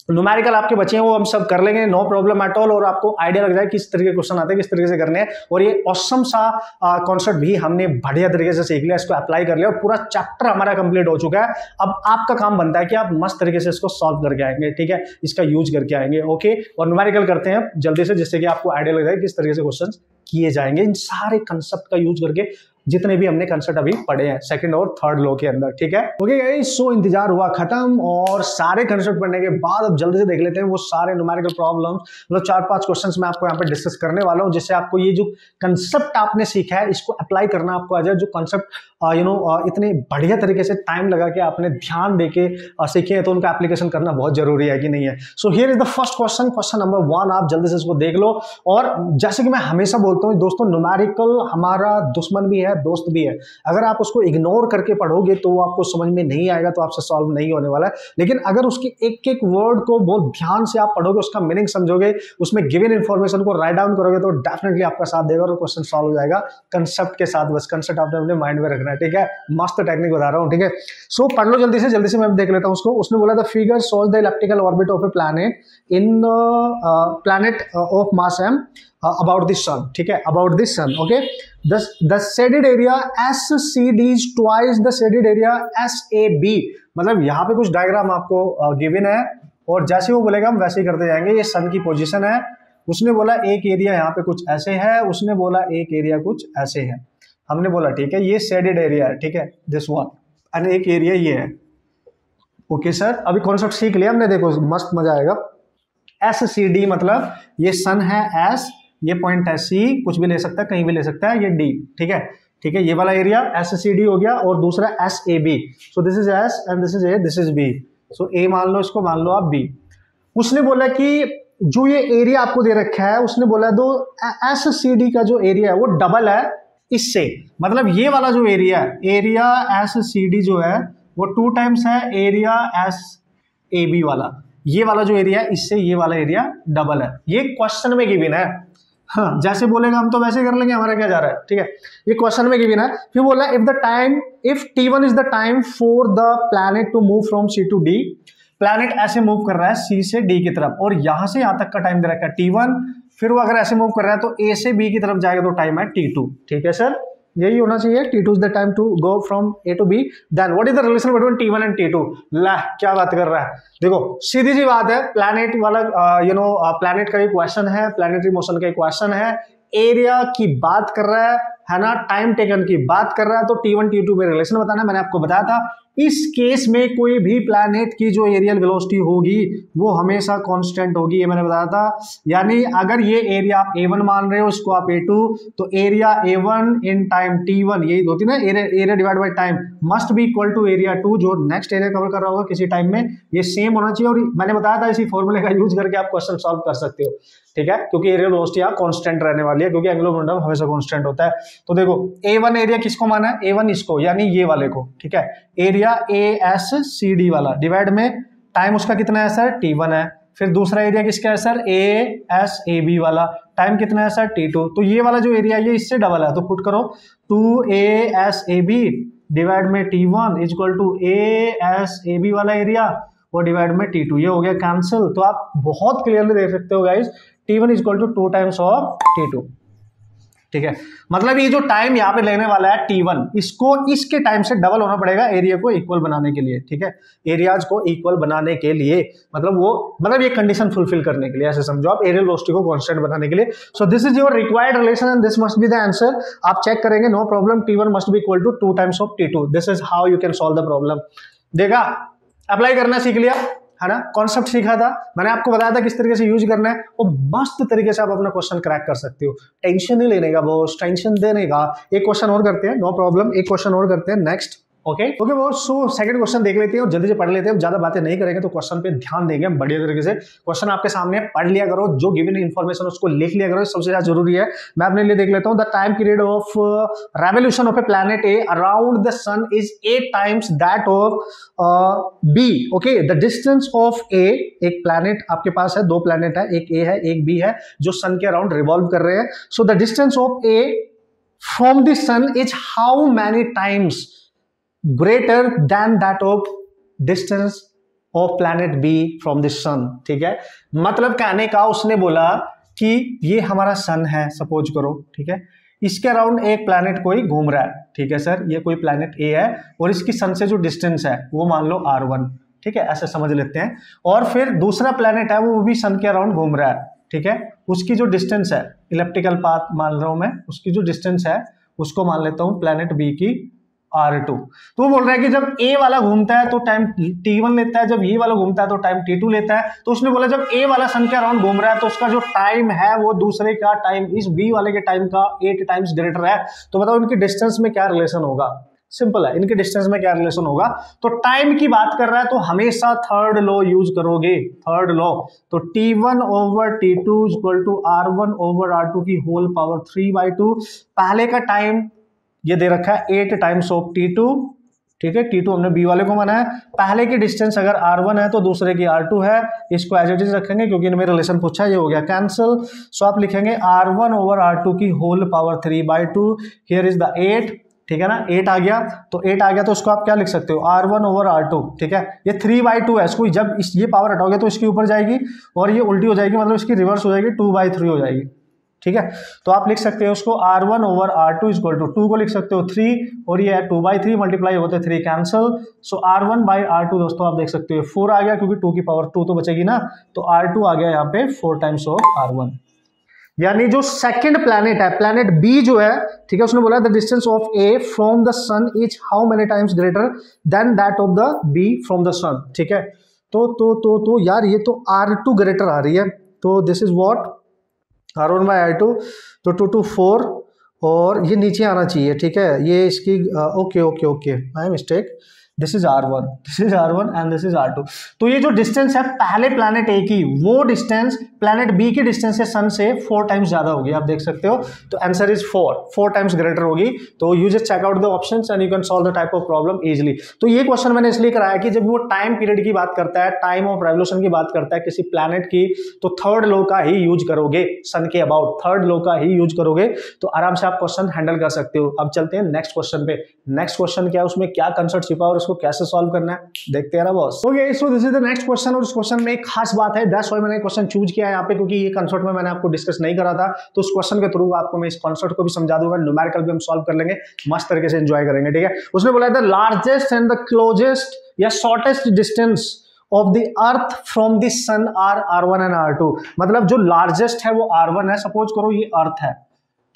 न्यूमेरिकल आपके बचे हैं वो हम सब कर लेंगे, नो प्रॉब्लम एट ऑल। और आपको आइडिया लग जाए किस तरीके के क्वेश्चन आते हैं, किस तरीके से करने हैं। और ये ऑसम सा कॉन्सेप्ट भी हमने बढ़िया तरीके से सीख लिया, इसको अप्लाई कर लिया और पूरा चैप्टर हमारा कंप्लीट हो चुका है। अब आपका काम बनता है कि आप मस्त तरीके से इसको सॉल्व करके आएंगे, ठीक है, इसका यूज करके आएंगे, ओके। और न्यूमेरिकल करते हैं जल्दी से, जिससे कि आपको आइडिया लग जाए किस तरीके से क्वेश्चन किए जाएंगे इन सारे कंसेप्ट का यूज करके, जितने भी हमने कंसेप्ट अभी पढ़े हैं सेकंड और थर्ड लॉ के अंदर, ठीक है। ओके गाइस, सो इंतजार हुआ खत्म और सारे कंसेप्ट पढ़ने के बाद अब जल्दी से देख लेते हैं वो सारे न्यूमेरिकल प्रॉब्लम्स। मतलब 4-5 क्वेश्चंस मैं आपको यहाँ पे डिस्कस करने वाला हूँ, जिससे आपको ये जो कंसेप्ट आपने सीखा है इसको अप्लाई करना आपको आ जाए। जो कंसेप्ट इतने बढ़िया तरीके से टाइम लगा के आपने ध्यान देके सीखे हैं, तो उनका एप्लीकेशन करना बहुत जरूरी है कि नहीं है। So here is the first question, question number 1। आप जल्दी से इसको देख लो। और जैसे कि मैं हमेशा बोलता हूँ दोस्तों, न्यूमेरिकल हमारा दुश्मन भी है, दोस्त भी है। अगर आप उसको इग्नोर करके पढ़ोगे तो वो आपको समझ में नहीं आएगा, तो आपसे सॉल्व नहीं होने वाला है। लेकिन अगर उसकी एक एक वर्ड को बहुत ध्यान से आप पढ़ोगे, उसका मीनिंग समझोगे, उसमें गिवन इन्फॉर्मेशन को राइट डाउन करोगे, तो डेफिनेटली आपका साथ देगा और क्वेश्चन सॉल्व हो जाएगा कंसेप्ट के साथ। बस कंसेप्ट आपने अपने माइंड में रखना है, ठीक है। मस्त टेक्निक बता रहा हूँ, ठीक है। सो पढ़ लो जल्दी से मैं देख लेता हूँ उसको। उसने बोला the figure shows the elliptical orbit of a planet in planet of mass m about the sun, ठीक है, about the sun, okay। the shaded area SCD is twice the shaded area SAB। मतलब यहाँ पे कुछ diagram आपको given है और जैसे वो बोलेगा हम वैसे ही करते जाएंगे। ये सन की पोजीशन है, उसने बोला एक एरिया यहाँ पे कुछ ऐसे है, उसने बोला एक एरिया कुछ ऐसे है। हमने बोला ठीक है ये शेडेड एरिया है, ठीक है, दिस वन, और एक एरिया ये है, ओके सर। अभी कॉन्सेप्ट सीख लिया हमने, देखो मस्त मजा आएगा। SCD मतलब ये सन है S, ये पॉइंट है C, कुछ भी ले सकता है, कहीं भी ले सकता है, ये D, ठीक है, ठीक है। ये वाला एरिया SCD हो गया और दूसरा SAB। So this is S and this is A, this is B। So A मान लो, इसको मान लो आप B। उसने बोला कि जो ये एरिया आपको दे रखा है, उसने बोला दो SCD का जो एरिया है वो डबल है इससे। मतलब ये वाला जो एरिया SCD जो है वो 2 टाइम्स है एरिया SAB वाला। ये वाला जो एरिया है इससे ये वाला एरिया डबल है। ये क्वेश्चन में गिवन है, हाँ जैसे बोलेगा हम तो वैसे कर लेंगे, हमारा क्या जा रहा है, ठीक है। ये क्वेश्चन में गिवन है। फिर बोला if T1 is the time for the planet to move from C to D। Planet ऐसे मूव कर रहा है C से D की तरफ और यहां से यहां तक का टाइम दे रखा है T1। फिर वो अगर ऐसे मूव कर रहा है तो A से B की तरफ जाएगा तो टाइम है T2, ठीक है सर, यही होना चाहिए। T2 is the time to go from A to B। Then what is the relation between T1 and T2? ला क्या बात कर रहा है, देखो सीधी सी बात है। प्लैनेट वाला प्लैनेट का एक क्वेश्चन है, प्लैनेटरी मोशन का एक क्वेश्चन है, एरिया की बात कर रहा है ना, टाइम टेकन की बात कर रहा है, तो T1 T2 में रिलेशन बताना है। मैंने आपको बताया था इस केस में कोई भी प्लैनेट की जो एरियल वेलोसिटी होगी वो हमेशा कांस्टेंट होगी, ये मैंने बताया था। यानी अगर ये एरिया आप A1 मान रहे हो, इसको आप A2, तो area A1 in time T1, यही होती है ना, area divide by time must be equal to area 2, जो नेक्स्ट एरिया कवर कर रहा होगा किसी टाइम में, ये सेम होना चाहिए। और मैंने बताया था इसी फॉर्मूले का यूज करके आप क्वेश्चन सॉल्व कर सकते हो, ठीक है, क्योंकि एरियल वेलोसिटी यहाँ कांस्टेंट रहने वाली है, क्योंकि एंगुलर मोमेंटम हमेशा कांस्टेंट होता है। तो देखो A1 एरिया किसको माना है, A1 इसको, यानी ये वाले को, ठीक है, एरिया ASCD वाला डिवाइड में टाइम उसका कितना है सर, T1 है। फिर दूसरा एरिया किसका है सर, ASAB वाला, टाइम कितना है सर, T2। तो ये वाला जो एरिया ये इससे डबल है, तो पुट करो 2ASAB डिवाइड में T1 is equal to ASAB वाला एरिया वो डिवाइड में T2, ये हो गया कैंसिल। तो आप बहुत क्लियरली देख सकते हो guys, T1 is equal to 2 times of T2, ठीक है। मतलब ये जो टाइम यहाँ पे लेने वाला है T1, इसको इसके टाइम से डबल होना पड़ेगा एरिया को इक्वल बनाने के लिए, ठीक है, एरियाज को इक्वल बनाने के लिए, मतलब ये कंडीशन फुलफिल करने के लिए, ऐसे समझो आप, एरियल वेलोसिटी को कांस्टेंट बनाने के लिए। So this is your required relation and this must be the answer. आप चेक करेंगे, no problem, T1 must be equal to 2 times of T2। This is how you can solve the problem. देखा, apply करना सीख लिया, है ना, concept सीखा था, मैंने आपको बताया था किस तरीके से यूज करना है, और मस्त तरीके से आप अपना क्वेश्चन क्रैक कर सकते हो। टेंशन नहीं लेने का बॉस, टेंशन देने का। एक क्वेश्चन और करते हैं, नो प्रॉब्लम, एक क्वेश्चन और करते हैं, next. Okay boss, so second question देख लेते हैं और जल्दी से पढ़ लेते हैं, ज्यादा बातें नहीं करेंगे तो क्वेश्चन पे ध्यान देंगे बढ़िया तरीके से। क्वेश्चन आपके सामने पढ़ लिया करो, जो गिवन इन्फॉर्मेशन उसको लिख लिया करो, सबसे ज्यादा जरूरी है। मैं अपने लिए देख लेता हूं, the time period of revolution of a planet A around the sun is 8 times that of B. Okay, the distance of A, एक प्लैनेट आपके पास है, दो प्लैनेट है, एक ए है एक बी है, जो सन के अराउंड रिवॉल्व कर रहे हैं। So the distance of A from the sun is how many times greater than that of distance of planet B from the sun। ठीक है, मतलब कहने का उसने बोला कि ये हमारा सन है, सपोज करो, ठीक है, इसके अराउंड एक प्लैनेट कोई घूम रहा है, ठीक है सर, ये कोई प्लैनेट ए है और इसकी सन से जो डिस्टेंस है वो मान लो R1, ठीक है, ऐसे समझ लेते हैं। और फिर दूसरा प्लैनेट है वो भी सन के अराउंड घूम रहा है, ठीक है, उसकी जो डिस्टेंस है, इलेप्टिकल पाथ मान रहा हूं मैं, उसकी जो डिस्टेंस है उसको मान लेता हूं प्लैनेट बी की R2। तो वो बोल रहा है कि जब ए वाला घूमता है तो टाइम T1 लेता है, जब ये वाला घूमता है तो टाइम T2 लेता है। तो उसने बोला जब ए वाला सन के अराउंड घूम रहा है तो उसका जो टाइम है वो दूसरे का टाइम, इस बी वाले के टाइम का 8 टाइम्स ग्रेटर है। तो बताओ इनकी डिस्टेंस में क्या रिलेशन होगा? सिंपल है, इनके डिस्टेंस में क्या रिलेशन होगा? तो टाइम की बात कर रहा है तो हमेशा थर्ड लॉ यूज करोगे, थर्ड लॉ। तो T1 over T2 equal to R1 over R2 की होल पावर 3/2। पहले का टाइम ये दे रखा है 8 टाइम्स ऑफ T2, ठीक है, T2 हमने B वाले को माना है। पहले की डिस्टेंस अगर R1 है तो दूसरे की R2 है, इसको एज इट इज रखेंगे क्योंकि इनमें रिलेशन पूछा, ये हो गया कैंसिल। सो आप लिखेंगे R1 ओवर R2 की whole power 3/2। Here is the 8, ठीक है ना, 8 आ गया, तो 8 आ गया तो उसको आप क्या लिख सकते हो, R1 ओवर R2, ठीक है। ये 3/2 है, इसको जब ये पावर हटाओगे तो इसके ऊपर जाएगी और ये उल्टी हो जाएगी, मतलब इसकी रिवर्स हो जाएगी, 2/3 हो जाएगी, ठीक है। तो आप लिख सकते हो उसको R1 over R2 equal to 2 को लिख सकते हो 3, और ये है 2/3 मल्टीप्लाई होते 3 cancel. So R1 by R2 दोस्तों आप देख सकते हो 4 आ गया, क्योंकि 2 की पावर 2 तो बचेगी ना, तो R2 आ गया यहाँ पे 4 टाइम्स ऑफ R1। यानी जो सेकंड प्लैनेट है, प्लैनेट बी जो है, ठीक है, उसने बोला the distance of A from the sun is how many times greater than that of the B from the sun, ठीक है। तो यार ये तो R2 ग्रेटर आ रही है, तो this is what R1 by R2, तो 2 to 4, और ये नीचे आना चाहिए, ठीक है, ये इसकी okay my mistake, this is R1, this is R1 and this is R2। तो ये जो डिस्टेंस है पहले प्लैनेट ए की, वो डिस्टेंस प्लैनेट बी की डिस्टेंस से सन से 4 टाइम्स ज्यादा होगी, आप देख सकते हो। तो आंसर इज 4 टाइम्स ग्रेटर होगी। तो you just check out the options and you can solve the type of problem easily. तो ये क्वेश्चन मैंने इसलिए कराया कि जब वो टाइम पीरियड की बात करता है, टाइम ऑफ रेवोल्यूशन की बात करता है किसी प्लैनेट की, तो थर्ड लॉ का ही यूज करोगे, सन के अबाउट थर्ड लॉ का ही यूज करोगे, तो आराम से आप क्वेश्चन हैंडल कर सकते हो। अब चलते हैं नेक्स्ट क्वेश्चन पे। नेक्स्ट क्वेश्चन क्या है, उसमें क्या कंसेप्ट छिपा और उसको कैसे सॉल्व करना है, देखते हैं ना boss. Okay, so this is the next question, और इस क्वेश्चन में एक खास बात है, दैट्स व्हाई मैंने क्वेश्चन चूज किया है यहाँ पे, क्योंकि ये कंसेप्ट में मैंने आपको डिस्कस नहीं करा था। तो उस क्वेश्चन के थ्रू आपको मैं इस कॉन्सेप्ट को भी समझा दूंगा, न्यूमेरिकल भी हम सॉल्व कर लेंगे, मस्त तरीके से एंजॉय करेंगे, ठीक है। उसने बोला the largest and the closest या shortest distance of the earth from the sun are R1 and R2। मतलब जो लार्जेस्ट है वो R1 है, सपोज करो ये अर्थ है,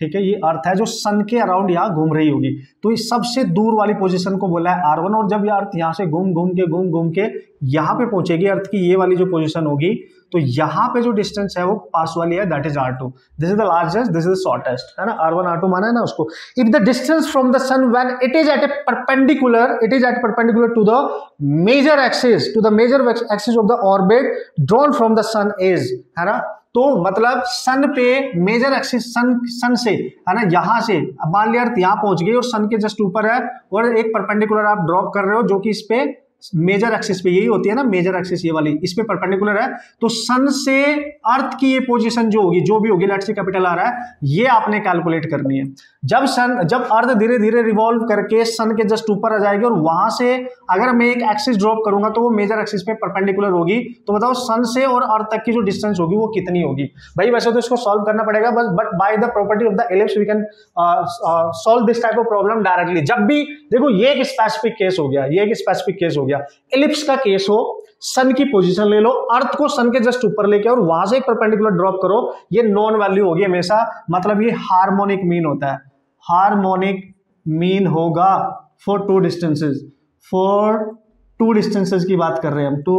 ठीक है, ये अर्थ है जो सन के अराउंड यहाँ घूम रही होगी, तो इस सबसे दूर वाली पोजीशन को बोला है R1। और जब ये अर्थ यहाँ से घूम के यहाँ पे पहुंचेगी, अर्थ की ये वाली जो पोजीशन होगी, तो यहाँ पे जो डिस्टेंस है वो पास वाली है, that is R2। This is the largest, this is the shortest, है ना, R1 R2 माना है ना उसको। If the distance from the sun when it is at perpendicular to the major axis of the orbit drawn from the sun is, है ना। तो मतलब सन पे मेजर एक्सिस, सन से, है ना, यहां से अब मान लिया अर्थ यहां पहुंच गई और सन के जस्ट ऊपर है, और एक परपेंडिकुलर आप ड्रॉप कर रहे हो जो कि इस पे मेजर एक्सिस पे, यही होती है ना मेजर एक्सिस, ये वाली इस पे परपेंडिकुलर है। तो सन से अर्थ की ये पोजीशन जो होगी, जो भी होगी, लेट्स से कैपिटल आ रहा है, ये आपने कैलकुलेट करनी है। जब अर्थ धीरे धीरे रिवॉल्व करके सन के जस्ट ऊपर आ जाएगी, और वहां से अगर मैं एक एक्सिस ड्रॉप करूंगा तो वो मेजर एक्सिस पे परपेंडिकुलर होगी, तो बताओ सन से और अर्थ तक की जो डिस्टेंस होगी वो कितनी होगी। भाई वैसे तो इसको सॉल्व करना पड़ेगा बस, but by the property of the ellipse we can solve this type of problem directly. जब भी देखो, ये एक स्पेसिफिक केस हो गया, ये एक स्पेसिफिक केस हो गया, एलिप्स का केस हो, सन की पोजीशन ले लो, अर्थ को सन के जस्ट ऊपर लेके और वहां से एक परपेंडिकुलर ड्रॉप करो, ये नॉन वैल्यू होगी हमेशा, मतलब ये हार्मोनिक मीन होता है, हार्मोनिक मीन होगा फॉर टू डिस्टेंसेस की बात कर रहे हैं हम, टू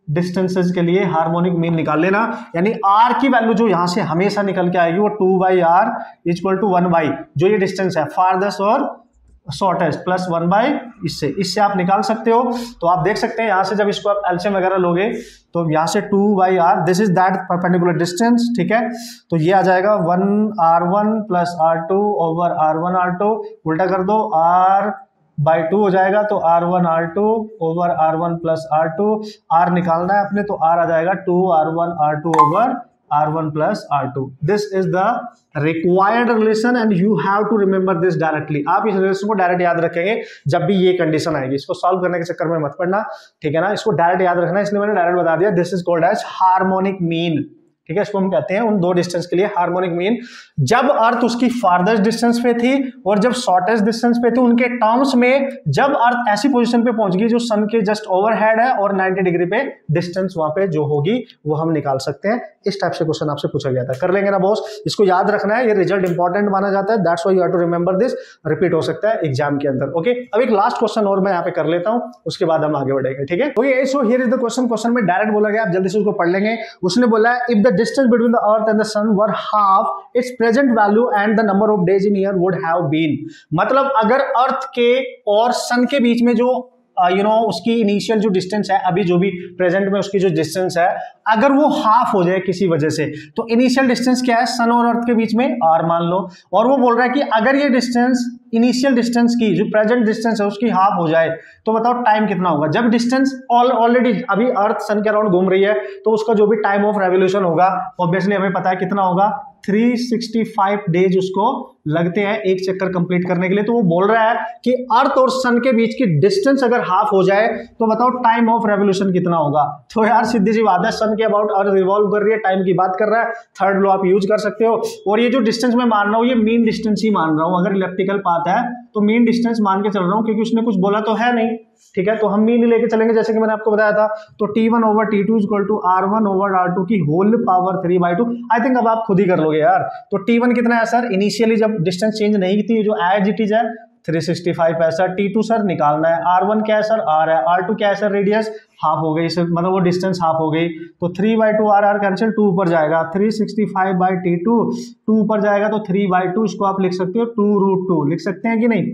डिस्टेंसेस के लिए हार्मोनिक मीन निकाल लेना, यानी आर की वैल्यू जो यहां से हमेशा निकल के आएगी वो 2/r इक्वल टू 1 जो ये डिस्टेंस है फारदेस्ट और शॉर्टेस्ट प्लस 1 इससे आप निकाल सकते हो। तो आप देख सकते हैं यहां से जब इसको आप एलसीएम वगैरह लोगे तो यहां से 2/r this is that perpendicular distance, ठीक है। तो ये आ जाएगा 1r1 plus r2 over r1 r2, उल्टा कर दो r/2 हो जाएगा, तो r1 r2 over r1 plus r2, r निकालना है अपने, तो r आ जाएगा 2r1 r2 over r1 plus r2. This is the required relation and you have to remember this directly. आप इस रिलेशन को डायरेक्ट याद रखेंगे जब भी ये कंडीशन आएगी। इसको सॉल्व करने के चक्कर में मत पड़ना, ठीक है ना। इसको डायरेक्ट याद रखना, इसलिए मैंने डायरेक्ट बता दिया। This is called as harmonic mean, ठीक है। इसको हम कहते हैं उन दो डिस्टेंस के लिए हार्मोनिक मीन। जब अर्थ उसकी फारदेस्ट डिस्टेंस पे थी और जब शॉर्टेस्ट डिस्टेंस पे थी, उनके टर्म्स में जब अर्थ ऐसी पोजीशन पे पहुंच गई जो सन के जस्ट ओवरहेड है और 90 डिग्री पे डिस्टेंस वहां पे जो होगी वो हम निकाल सकते हैं। इस टाइप से क्वेश्चन आपसे पूछा गया था, कर लेंगे ना बॉस। इसको याद रखना है, ये रिजल्ट इंपॉर्टेंट माना जाता है, that's why you have to remember this. Repeat हो सकता है एग्जाम के अंदर, ओके। अब एक लास्ट क्वेश्चन और मैं यहाँ पे कर लेता हूँ, उसके बाद हम आगे बढ़ेंगे, ठीक है। Okay, so here is the question. Question में डायरेक्ट बोला गया, आप जल्दी से उसको पढ़ लेंगे। उसने बोला है if the distance between the earth and the sun were half its present value and the number of days in year would have been. मतलब अगर अर्थ के और सन के बीच में जो उसकी इनिशियल जो डिस्टेंस है, अभी जो भी प्रेजेंट में उसकी जो डिस्टेंस है, अगर वो हाफ हो जाए किसी वजह से, तो इनिशियल डिस्टेंस क्या है सन और अर्थ के बीच में, r मान लो। और वो बोल रहा है कि अगर ये डिस्टेंस इनिशियल डिस्टेंस की जो प्रेजेंट डिस्टेंस है उसकी हाफ हो जाए तो बताओ टाइम कितना होगा। जब डिस्टेंस ऑलरेडी अभी अर्थ सन के अराउंड घूम रही है तो उसका जो भी टाइम ऑफ रेवोल्यूशन होगा ऑब्वियसली हमें पता है कितना होगा, 365 डेज उसको लगते हैं एक चक्कर कंप्लीट करने के लिए। तो वो बोल रहा है कि अर्थ और सन के बीच की डिस्टेंस अगर हाफ हो जाए तो बताओ टाइम ऑफ रेवोल्यूशन कितना होगा। तो यार सीधी सी बात है, सन के अबाउट अर्थ रिवॉल्व कर रही है, टाइम की बात कर रहा है, थर्ड लॉ आप यूज कर सकते हो। और ये जो डिस्टेंस मैं मान रहा हूँ ये मीन डिस्टेंस ही मान रहा हूँ, अगर इलेप्टिकल पाथ है तो मीन डिस्टेंस मान के चल रहा हूँ, क्योंकि उसने कुछ बोला तो है नहीं, ठीक है। तो हम मीन लेके चलेंगे जैसे कि मैंने आपको बताया था। तो t1 over t2 equal to r1 over r2 की होल पावर 3/2। आई थिंक अब आप खुद ही कर लोगे यार। तो t1 कितना है सर, इनिशियली जब डिस्टेंस चेंज नहीं थी जो एज इट इज है 365 है सर। t2 सर निकालना है, r1 क्या है सर, r है, r2 क्या है सर, रेडियस हाफ हो गई, मतलब वो डिस्टेंस हाफ हो गई। तो 3/2 r कैंसिल, 2 ऊपर जाएगा, 365/t2, 2 ऊपर जाएगा तो 3/2, इसको आप लिख सकते हो 2√2 लिख सकते हैं कि नहीं।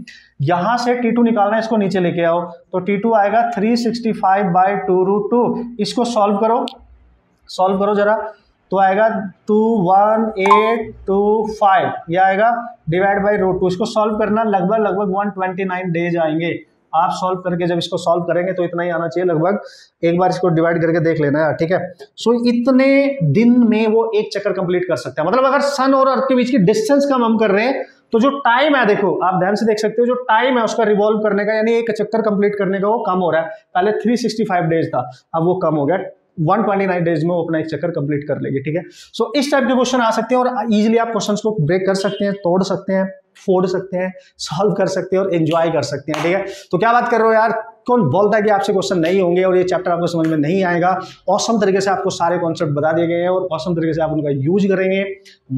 यहां से t2 निकालना है, इसको नीचे लेके आओ, तो t2 आएगा 365/2√2। इसको सॉल्व करो जरा, तो आएगा 21825, ये आएगा डिवाइड बाई √2। इसको सॉल्व करना लगभग 129 डेज आएंगे। आप सॉल्व करके जब इसको सॉल्व करेंगे तो इतना ही आना चाहिए लगभग, एक बार इसको डिवाइड करके देख लेना यार, ठीक है। सो इतने दिन में वो एक चक्कर कंप्लीट कर सकते हैं। मतलब अगर सन और अर्थ के बीच की डिस्टेंस कम हम कर रहे हैं तो जो टाइम है, देखो आप ध्यान से देख सकते हो, जो टाइम है उसका रिवॉल्व करने का, यानी एक चक्कर कंप्लीट करने का वो कम हो रहा है। पहले 365 डेज था, अब वो कम हो गया, 129 डेज में वो अपना एक चक्कर कंप्लीट कर लेगी, ठीक है। सो इस टाइप के क्वेश्चन आ सकते हैं और इजीली आप क्वेश्चंस को ब्रेक कर सकते हैं, तोड़ सकते हैं, फोड़ सकते हैं, सॉल्व कर सकते हैं और एंजॉय कर सकते हैं, ठीक है। तो क्या बात कर रहे हो यार, कौन बोलता है कि आपसे क्वेश्चन नहीं होंगे और ये चैप्टर आपको समझ में नहीं आएगा। ऑसम तरीके से आपको सारे कॉन्सेप्ट बता दिए गए हैं और ऑसम तरीके से आप उनका यूज करेंगे,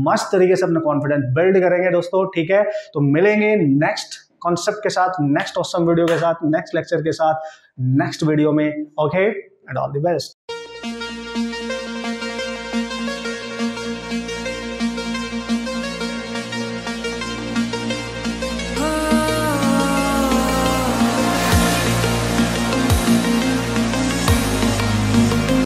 मस्त तरीके से अपना कॉन्फिडेंस बिल्ड करेंगे दोस्तों, ठीक है। तो मिलेंगे नेक्स्ट कॉन्सेप्ट के साथ, नेक्स्ट ऑसम वीडियो के साथ, नेक्स्ट लेक्चर के साथ, नेक्स्ट वीडियो में, okay, and all the best.